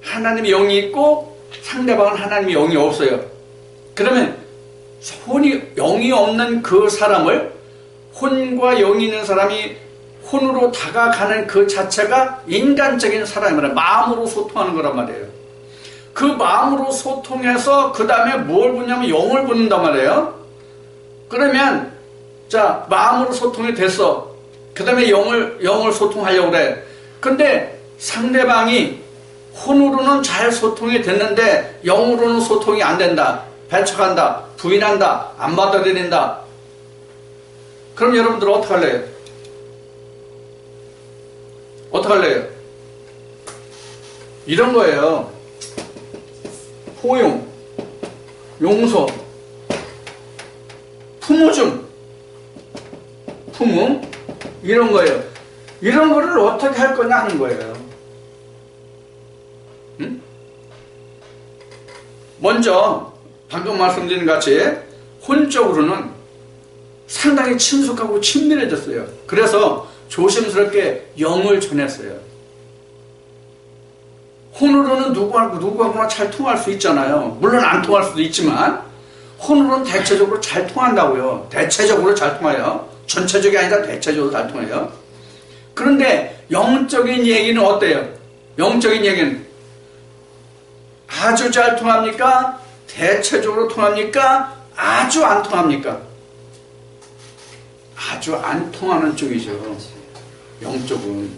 하나님의 영이 있고 상대방은 하나님의 영이 없어요. 그러면 영이 없는 그 사람을, 혼과 영이 있는 사람이 혼으로 다가가는 그 자체가 인간적인 사랑이란, 마음으로 소통하는 거란 말이에요. 그 마음으로 소통해서 그 다음에 뭘 보냐면 영을 보는단 말이에요. 그러면 자, 마음으로 소통이 됐어. 그 다음에 영을 소통하려고 그래. 근데 상대방이 혼으로는 잘 소통이 됐는데 영으로는 소통이 안 된다. 배척한다. 부인한다. 안 받아들인다. 그럼 여러분들 어떻게 할래요? 어떻게 할래요? 이런 거예요. 포용, 용서, 품어줌, 품음, 이런 거예요. 이런 거를 어떻게 할 거냐 하는 거예요. 응? 먼저 방금 말씀드린 같이 혼적으로는 상당히 친숙하고 친밀해졌어요. 그래서 조심스럽게 영을 전했어요. 혼으로는 누구하고나 잘 통할 수 있잖아요. 물론 안 통할 수도 있지만 혼으로는 대체적으로 잘 통한다고요. 대체적으로 잘 통해요. 전체적이 아니라 대체적으로 잘 통해요. 그런데 영적인 얘기는 어때요? 영적인 얘기는 아주 잘 통합니까? 대체적으로 통합니까? 아주 안 통합니까? 아주 안 통하는 쪽이죠. 영적은.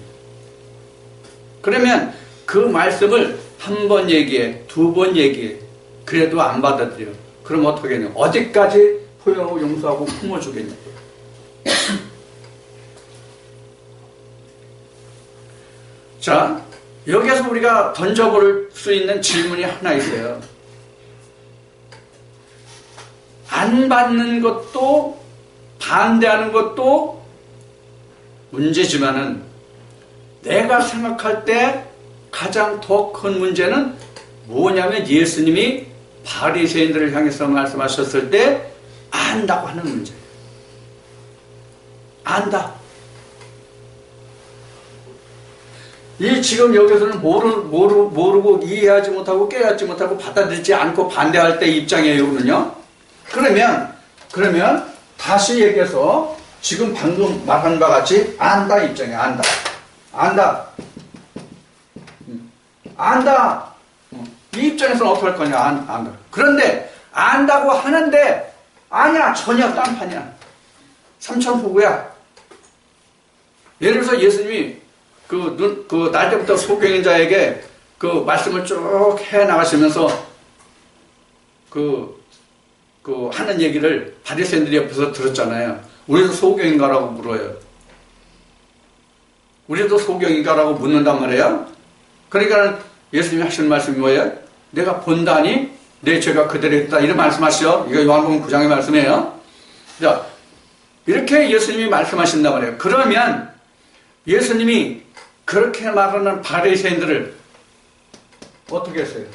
그러면 그 말씀을 한 번 얘기해, 두 번 얘기해. 그래도 안 받아들여. 그럼 어떻게 해요? 어디까지 포용하고 용서하고 품어주겠냐고요. 자, 여기에서 우리가 던져볼 수 있는 질문이 하나 있어요. 안 받는 것도 반대하는 것도 문제지만은 내가 생각할 때 가장 더 큰 문제는 뭐냐면 예수님이 바리새인들을 향해서 말씀하셨을 때 안다고 하는 문제예요. 안다. 이 지금 여기서는 모르고 이해하지 못하고 깨닫지 못하고 받아들이지 않고 반대할 때 입장이에요. 그러면 다시 얘기해서 지금 방금 말한 바 같이 안다 입장이야. 안다. 이 입장에서는 어떻게 할 거냐. 안다. 그런데 안다고 하는데 아니야, 전혀 딴판이야. 삼천포구야. 예를 들어서 예수님이 날 때부터 소경인 자에게 그 말씀을 쭉 해 나가시면서 하는 얘기를 바리새인들이 옆에서 들었잖아요. 우리도 소경인가라고 물어요. 우리도 소경인가라고 묻는단 말이에요. 그러니까 예수님이 하시는 말씀이 뭐예요? 내가 본다니 내 죄가 그대로 있다. 이런 말씀하시죠. 이거 요한복음 9장의 말씀이에요. 자, 이렇게 예수님이 말씀하신단 말이에요. 그러면 예수님이 그렇게 말하는 바리새인들을 어떻게 했어요?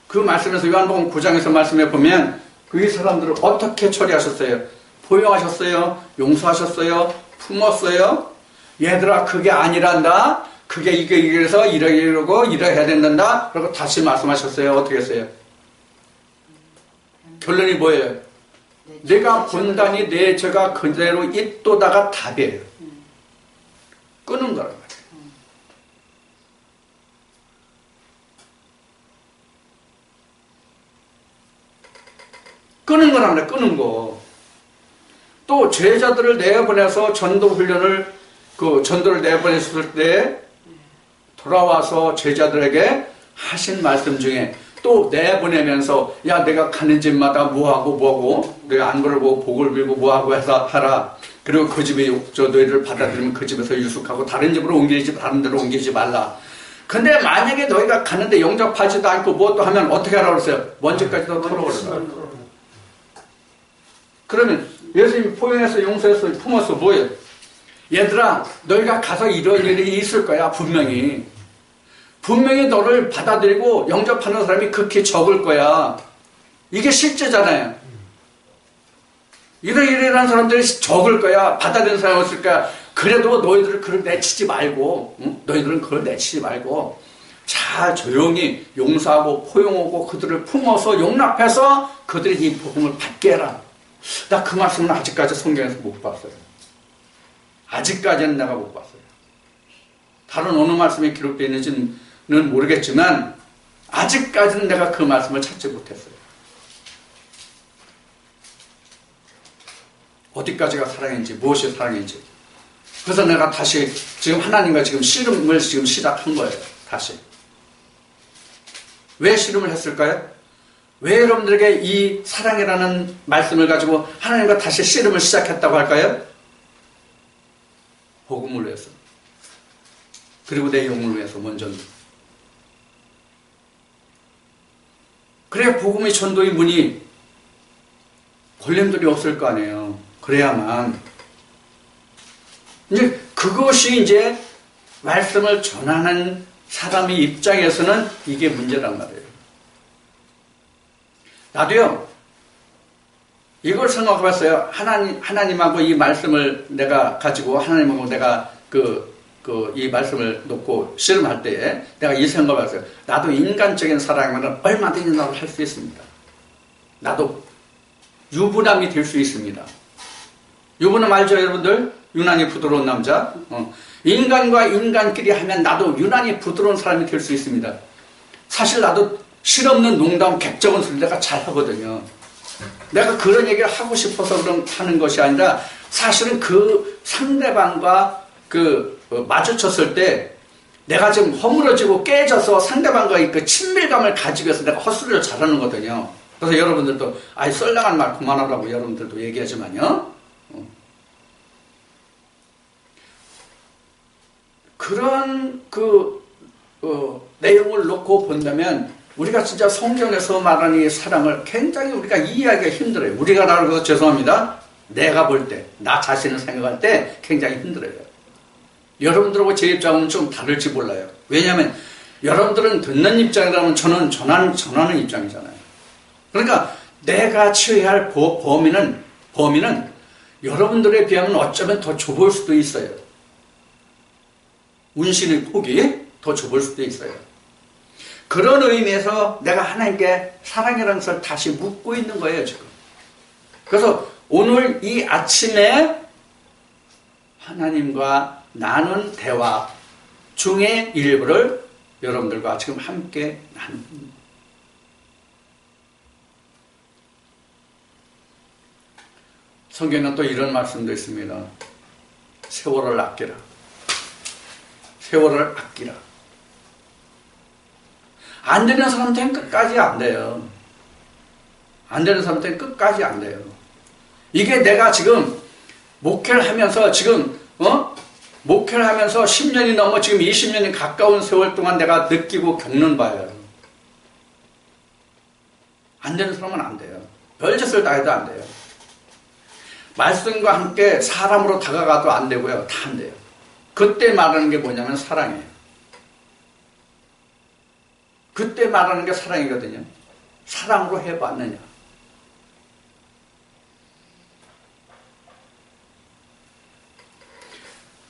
그 말씀에서 요한복음 9장에서 말씀해 보면 그 사람들을 어떻게 처리하셨어요? 포용하셨어요? 용서하셨어요? 품었어요? 얘들아, 그게 아니란다. 그게 이래서 이러고 이래야 된단다. 그리고 다시 말씀하셨어요. 어떻게 했어요? 결론이 뭐예요? 내가 본다니 내 죄가 그대로 있도다가 답이에요. 끄는 거란 말이에요. 끄는 거란 말이에요. 끄는 거. 또 제자들을 내보내서 전도를 내보냈을 때 돌아와서 제자들에게 하신 말씀 중에 또 내보내면서 야, 내가 가는 집마다 뭐하고 내가 안부를 보고 복을 빌고 뭐하고 해서 하라. 그리고 그 집에 저 너희를 받아들이면 그 집에서 유숙하고 다른 집으로 옮기지 다른 데로 옮기지 말라. 근데 만약에 너희가 가는데 영접하지도 않고 뭐 또 하면 어떻게 하라고 그랬어요? 먼지까지도 털어버려라. 그러면 예수님이 포용해서 용서해서 품어서 뭐예요? 얘들아 너희가 가서 이런 일이 있을 거야. 분명히 너를 받아들이고 영접하는 사람이 극히 적을 거야. 이게 실제잖아요. 이러이러한 사람들이 적을 거야. 받아들이는 사람이 없을 거야. 그래도 너희들을 그걸 내치지 말고, 응? 너희들은 그걸 내치지 말고 잘 조용히 용서하고 포용하고 그들을 품어서 용납해서 그들이 이 복음을 받게 해라. 나 그 말씀은 아직까지 성경에서 못 봤어요. 아직까지는 내가 못 봤어요. 다른 어느 말씀에 기록되어 있는지는 모르겠지만 아직까지는 내가 그 말씀을 찾지 못했어요. 어디까지가 사랑인지 무엇이 사랑인지. 그래서 내가 다시 지금 하나님과 지금 씨름을 지금 시작한 거예요. 다시. 왜 씨름을 했을까요? 왜 여러분들에게 이 사랑이라는 말씀을 가지고 하나님과 다시 씨름을 시작했다고 할까요? 복음을 위해서. 그리고 내 영혼을 위해서 먼저는. 그래야 복음의 전도의 문이 걸림돌이 없을 거 아니에요. 그래야만. 이제 그것이 이제 말씀을 전하는 사람의 입장에서는 이게 문제란 말이에요. 나도요, 이걸 생각해 봤어요. 하나님하고 이 말씀을 내가 가지고 하나님하고 내가 이 말씀을 놓고 씨름할 때에 내가 이 생각을 했어요. 나도 인간적인 사랑이면 얼마든지 나도 할 수 있습니다. 나도 유부남이 될 수 있습니다. 유부남 알죠, 여러분들? 유난히 부드러운 남자. 인간과 인간끼리 하면 나도 유난히 부드러운 사람이 될 수 있습니다. 사실 나도 실없는 농담, 객적은 소리 내가 잘하거든요. 내가 그런 얘기를 하고 싶어서 하는 것이 아니라 사실은 그 상대방과 마주쳤을 때 내가 지금 허물어지고 깨져서 상대방과의 그 친밀감을 가지기 위해서 내가 헛소리를 잘하는 거거든요. 그래서 여러분들도 썰나간 말 그만하라고 여러분들도 얘기하지만요. 그런 내용을 놓고 본다면 우리가 진짜 성경에서 말하는 이 사랑을 굉장히 우리가 이해하기가 힘들어요. 우리가 나를 그래서 죄송합니다. 내가 볼 때, 나 자신을 생각할 때 굉장히 힘들어요. 여러분들하고 제 입장은 좀 다를지 몰라요. 왜냐하면 여러분들은 듣는 입장이라면 저는 전하는 입장이잖아요. 그러니까 내가 취해야 할 범위는 여러분들에 비하면 어쩌면 더 좁을 수도 있어요. 운신의 폭이 더 좁을 수도 있어요. 그런 의미에서 내가 하나님께 사랑이라는 것을 다시 묻고 있는 거예요, 지금. 그래서 오늘 이 아침에 하나님과 나눈 대화 중에 일부를 여러분들과 지금 함께 나눕니다. 성경에는 또 이런 말씀도 있습니다. 세월을 아끼라. 세월을 아끼라. 안 되는 사람한테는 끝까지 안 돼요. 안 되는 사람한테는 끝까지 안 돼요. 이게 내가 지금 목회를 하면서 목회를 하면서 10년이 넘어 지금 20년이 가까운 세월 동안 내가 느끼고 겪는 바예요. 안 되는 사람은 안 돼요. 별짓을 다 해도 안 돼요. 말씀과 함께 사람으로 다가가도 안 되고요. 다 안 돼요. 그때 말하는 게 뭐냐면 사랑이에요. 그때 말하는 게 사랑이거든요. 사랑으로 해봤느냐.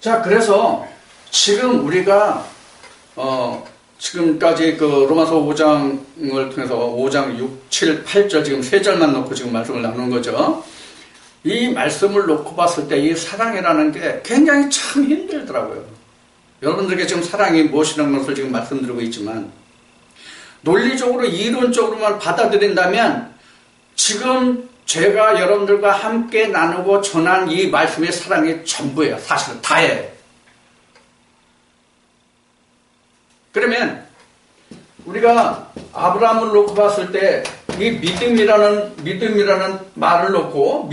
자, 그래서 지금 우리가 지금까지 로마서 5장을 통해서 5장 6, 7, 8절 지금 3절만 놓고 지금 말씀을 나눈 거죠. 이 말씀을 놓고 봤을 때 이 사랑이라는 게 굉장히 참 힘들더라고요. 여러분들에게 지금 사랑이 무엇이라는 것을 지금 말씀드리고 있지만 논리적으로 이론적으로만 받아들인다면 지금 제가 여러분들과 함께 나누고 전한 이 말씀의 사랑이 전부예요. 사실은 다예요. 그러면 우리가 아브라함을 놓고 봤을 때 이 믿음이라는 말을 놓고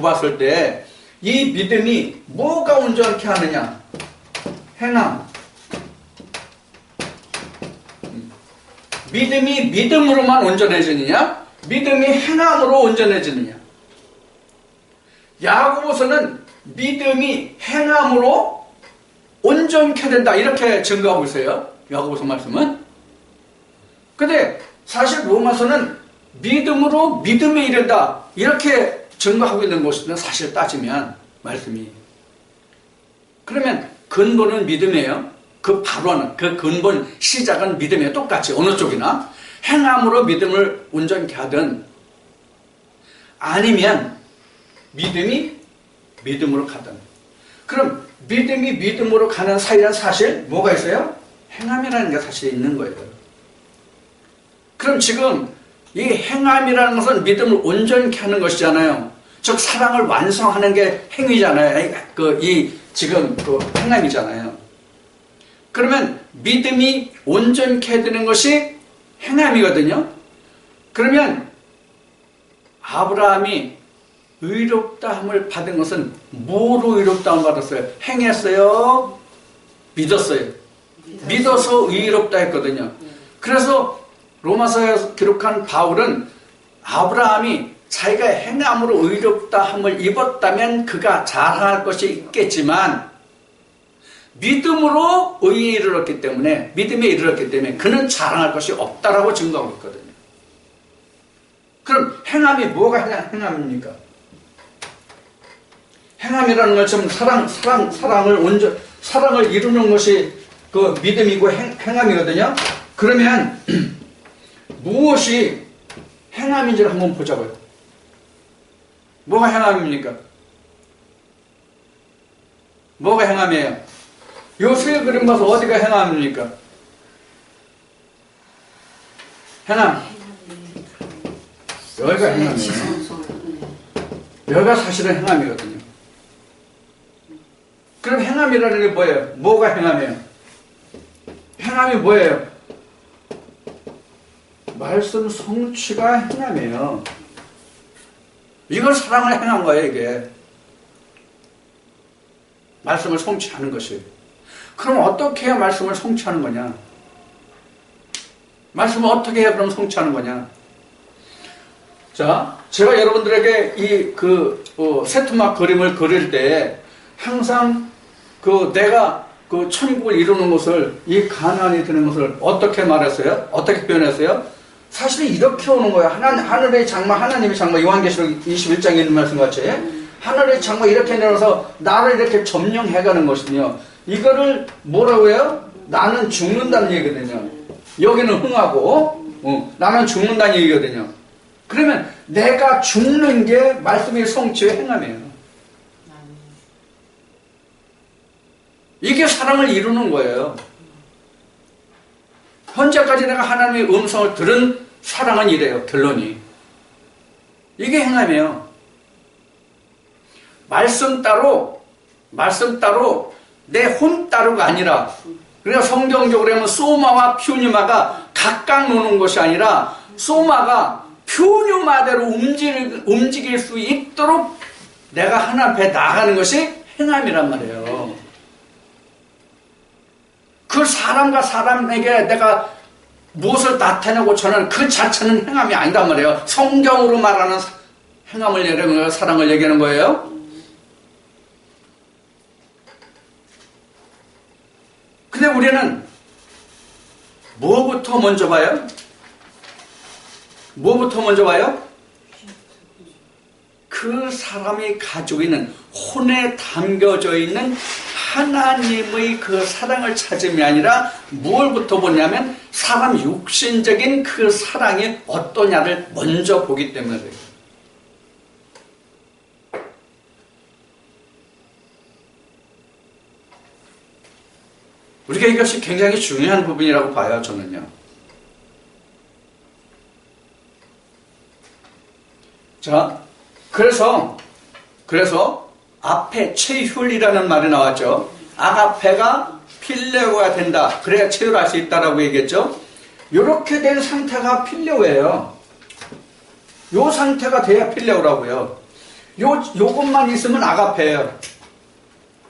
봤을 때 이 믿음이 뭐가 온전케 하느냐? 행함. 믿음이 믿음으로만 온전해지느냐? 믿음이 행함으로 온전해지느냐? 야고보서는 믿음이 행함으로 온전케 된다 이렇게 증거하고 있어요. 야고보서 말씀은. 근데 사실 로마서는 믿음으로 믿음에 이른다 이렇게 증거하고 있는 것은 사실 따지면 말씀이. 그러면 근본은 믿음이에요. 그 발원은, 그 근본 시작은 믿음이에요. 똑같이 어느 쪽이나 행함으로 믿음을 온전케 하든 아니면 믿음이 믿음으로 가든. 그럼 믿음이 믿음으로 가는 사이란 사실 뭐가 있어요? 행함이라는 게 사실 있는 거예요. 그럼 지금 이 행함이라는 것은 믿음을 온전케 하는 것이잖아요. 즉 사랑을 완성하는 게 행위잖아요. 지금 그 행함이잖아요. 그러면 믿음이 온전케 되는 것이 행함이거든요. 그러면 아브라함이 의롭다함을 받은 것은 뭐로 의롭다함을 받았어요? 행했어요? 믿었어요? 믿어서 의롭다 했거든요. 그래서 로마서에 기록한 바울은 아브라함이 자기가 행함으로 의롭다함을 입었다면 그가 자랑할 것이 있겠지만 믿음으로 의에 이르렀기 때문에, 믿음에 이르렀기 때문에 그는 자랑할 것이 없다라고 증거하고 있거든요. 그럼 행함이 뭐가 행함입니까? 행함이라는 것은 사랑을 이루는 것이 그 믿음이고 행함이거든요. 그러면 무엇이 행함인지를 한번 보자고요. 뭐가 행함입니까? 뭐가 행함이에요? 요 세 그림 봐서 어디가 행함입니까? 행함. 여기가 행함이에요. 여기가 사실은 행함이거든요. 그럼 행함이라는 게 뭐예요? 뭐가 행함이에요? 행함이 뭐예요? 말씀 성취가 행함이에요. 이걸 사랑을 행한 거예요, 이게. 말씀을 성취하는 것이. 그럼 어떻게 해야 말씀을 성취하는 거냐? 말씀을 어떻게 해야 그럼 성취하는 거냐? 자, 제가 여러분들에게 세트막 그림을 그릴 때 항상 내가 천국을 이루는 것을, 이 가난이 되는 것을 어떻게 말했어요? 어떻게 표현했어요? 사실 이렇게 오는 거예요. 하늘의 장막, 하나님의 장막, 요한계시록 21장에 있는 말씀 같이 하늘의 장막 이렇게 내려서 나를 이렇게 점령해가는 것이거든요. 이거를 뭐라고 해요? 나는 죽는다는 얘기거든요. 여기는 흥하고 나는 죽는다는 얘기거든요. 그러면 내가 죽는 게 말씀의 성취의 행함이에요. 이게 사랑을 이루는 거예요. 현재까지 내가 하나님의 음성을 들은 사랑은 이래요. 결론이. 이게 행함이에요. 말씀 따로 내 혼 따로가 아니라, 그러니까 성경적으로 하면 소마와 퓨뉴마가 각각 노는 것이 아니라 소마가 퓨뉴마대로 움직일 수 있도록 내가 하나님 앞에 나가는 것이 행함이란 말이에요. 그 사람과 사람에게 내가 무엇을 나타내고 저는 그 자체는 행함이 아니단 말이에요. 성경으로 말하는 행함을 얘기하는 거예요. 사랑을 얘기하는 거예요. 근데 우리는 뭐부터 먼저 봐요? 뭐부터 먼저 봐요? 그 사람이 가지고 있는, 혼에 담겨져 있는 하나님의 그 사랑을 찾음이 아니라 무엇부터 보냐면 사람 육신적인 그 사랑이 어떠냐를 먼저 보기 때문에 그래요. 우리가 이것이 굉장히 중요한 부분이라고 봐요, 저는요. 자, 그래서 앞에 체휼이라는 말이 나왔죠. 아가페가 필레오가 된다. 그래야 체휼할 수 있다라고 얘기했죠. 이렇게 된 상태가 필레오예요. 이 상태가 돼야 필레오라고요. 요것만 있으면 아가페예요.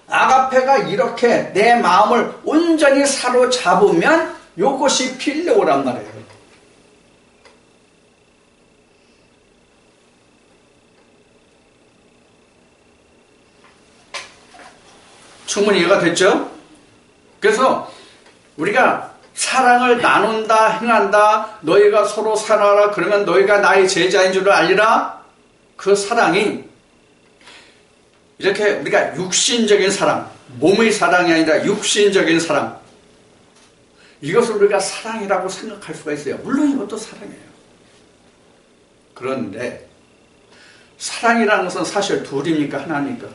아가페가 이렇게 내 마음을 온전히 사로잡으면 요것이 필레오란 말이에요. 충분히 이해가 됐죠? 그래서 우리가 사랑을 나눈다, 행한다, 너희가 서로 사랑하라, 그러면 너희가 나의 제자인 줄을 알리라. 그 사랑이 이렇게 우리가 육신적인 사랑, 몸의 사랑이 아니라 육신적인 사랑, 이것을 우리가 사랑이라고 생각할 수가 있어요. 물론 이것도 사랑이에요. 그런데 사랑이라는 것은 사실 둘입니까? 하나입니까?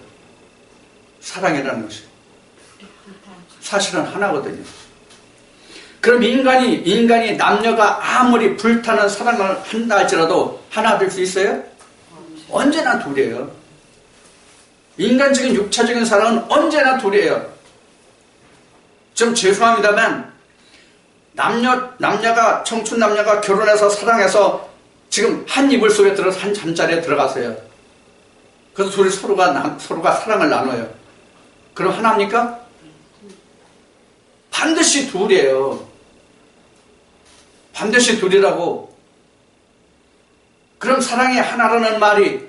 사랑이라는 것이 사실은 하나거든요. 그럼 인간이 남녀가 아무리 불타는 사랑을 한다 할지라도 하나 될 수 있어요? 언제나 둘이에요. 인간적인 육체적인 사랑은 언제나 둘이에요. 좀 죄송합니다만 남녀가 청춘 남녀가 결혼해서 사랑해서 지금 한 이불 속에 들어서 한 잠자리에 들어가세요. 그래서 둘이 서로가 사랑을 나눠요. 그럼 하나입니까? 반드시 둘이에요. 반드시 둘이라고. 그럼 사랑이 하나라는 말이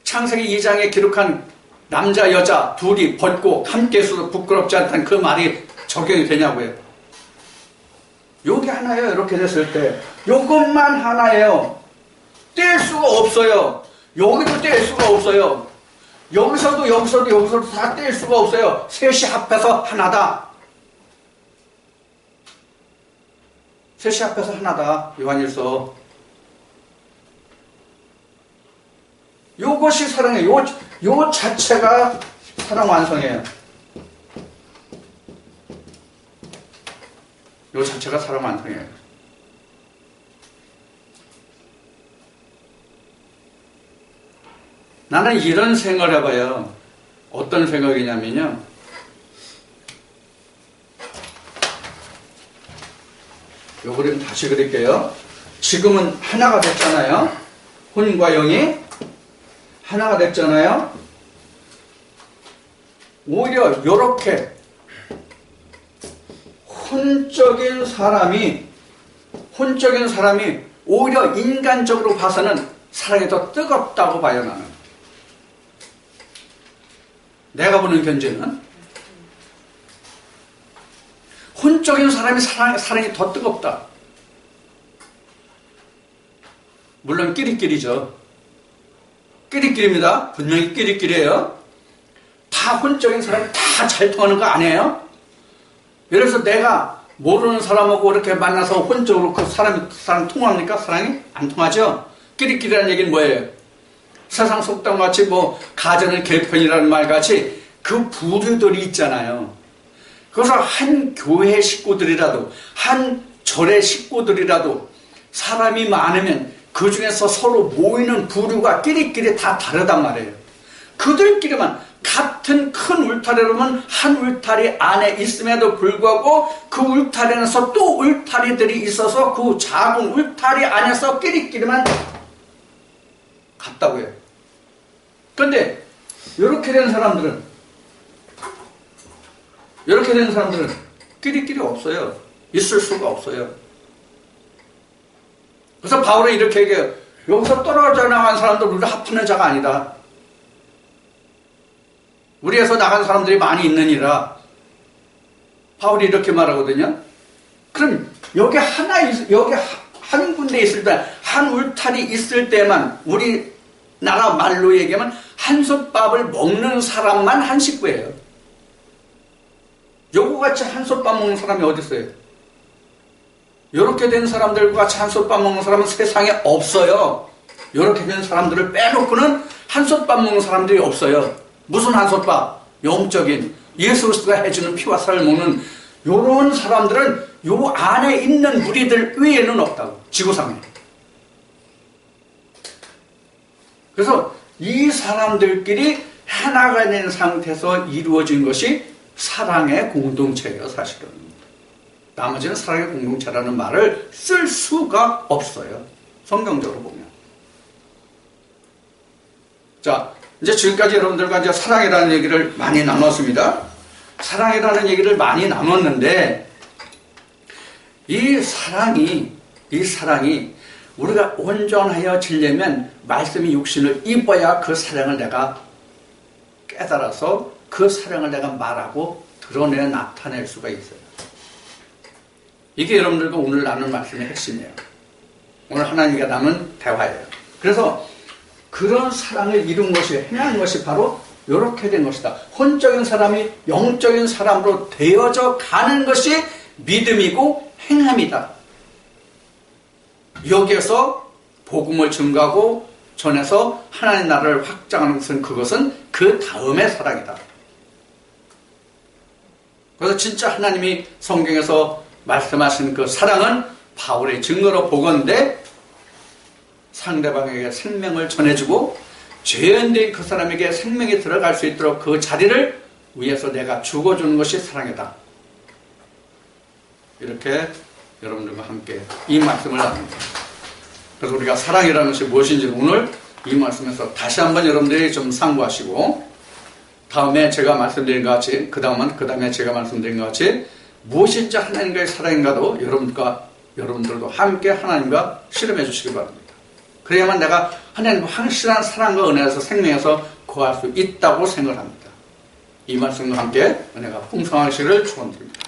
창세기 2장에 기록한 남자 여자 둘이 벗고 함께 있어도 부끄럽지 않다는 그 말이 적용이 되냐고요. 요게 하나예요. 이렇게 됐을 때 요것만 하나예요. 뗄 수가 없어요. 여기도 뗄 수가 없어요. 여기서도 다 뗄 수가 없어요. 셋이 합해서 하나다. 셋이 합해서 하나다. 요한일서. 요것이 사랑이에요. 요 자체가 사랑 완성이에요. 요 자체가 사랑 완성이에요. 나는 이런 생각을 해봐요. 어떤 생각이냐면요. 요 그림 다시 그릴게요. 지금은 하나가 됐잖아요. 혼과 영이 하나가 됐잖아요. 오히려 이렇게 혼적인 사람이 오히려 인간적으로 봐서는 사랑이 더 뜨겁다고 봐요. 나는. 내가 보는 견제는 혼적인 사람이 사랑이 더 뜨겁다. 물론 끼리끼리죠. 끼리끼리입니다. 분명히 끼리끼리예요. 다 혼적인 사람이 다 잘 통하는 거 아니에요? 예를 들어서 내가 모르는 사람하고 이렇게 만나서 혼적으로 그 사람 통합니까? 사랑이? 안 통하죠? 끼리끼리라는 얘기는 뭐예요? 세상 속담같이 가정은 개편이라는 말같이 그 부류들이 있잖아요. 그래서 한 교회 식구들이라도 한 절의 식구들이라도 사람이 많으면 그 중에서 서로 모이는 부류가 끼리끼리 다 다르단 말이에요. 그들끼리만 같은 큰 울타리로면 한 울타리 안에 있음에도 불구하고 그 울타리 안에서 또 울타리들이 있어서 그 작은 울타리 안에서 끼리끼리만 같다고 해요. 그런데 이렇게 된 사람들은 끼리끼리 없어요. 있을 수가 없어요. 그래서 바울은 이렇게 얘기해요. 여기서 떨어져 나간 사람들 우리가 합하는 자가 아니다. 우리에서 나간 사람들이 많이 있느니라. 바울이 이렇게 말하거든요. 그럼 여기 한 군데 있을 때, 한 울타리 있을 때만 우리나라 말로 얘기하면 한솥밥을 먹는 사람만 한 식구예요. 요거같이 한솥밥 먹는 사람이 어디 있어요? 요렇게 된 사람들과 같이 한솥밥 먹는 사람은 세상에 없어요. 요렇게 된 사람들을 빼놓고는 한솥밥 먹는 사람들이 없어요. 무슨 한솥밥? 영적인 예수 그리스도가 해주는 피와 살을 먹는 요런 사람들은 요 안에 있는 무리들 외에는 없다고. 지구상에. 그래서 이 사람들끼리 하나가 된 상태에서 이루어진 것이 사랑의 공동체예요. 사실은. 나머지는 사랑의 공동체라는 말을 쓸 수가 없어요. 성경적으로 보면. 자, 이제 지금까지 여러분들과 이제 사랑이라는 얘기를 많이 나눴습니다. 사랑이라는 얘기를 많이 나눴는데, 이 사랑이 우리가 온전하여지려면 말씀이 육신을 입어야 그 사랑을 내가 깨달아서 그 사랑을 내가 말하고 드러내 나타낼 수가 있어요. 이게 여러분들과 오늘 나눈 말씀의 핵심이에요. 오늘 하나님과 나눈 대화예요. 그래서 그런 사랑을 이룬 것이, 행한 것이 바로 이렇게 된 것이다. 혼적인 사람이 영적인 사람으로 되어져 가는 것이 믿음이고 행함이다. 여기에서 복음을 증거하고 전해서 하나님 나라를 확장하는 것은, 그것은 그 다음의 사랑이다. 그래서 진짜 하나님이 성경에서 말씀하신 그 사랑은 바울의 증거로 보건대 상대방에게 생명을 전해주고 죄인된 그 사람에게 생명이 들어갈 수 있도록 그 자리를 위해서 내가 죽어주는 것이 사랑이다. 이렇게 여러분들과 함께 이 말씀을 나눕니다. 그래서 우리가 사랑이라는 것이 무엇인지 오늘 이 말씀에서 다시 한번 여러분들이 좀 상고하시고, 다음에 제가 말씀드린 것 같이, 그 다음에 제가 말씀드린 것 같이 무엇인지 하나님과의 사랑인가도 여러분들도 함께 하나님과 실험해 주시기 바랍니다. 그래야만 내가 하나님과 확실한 사랑과 은혜에서 생명에서 구할 수 있다고 생각합니다. 이 말씀과 함께 은혜가 풍성하시기를 축원드립니다.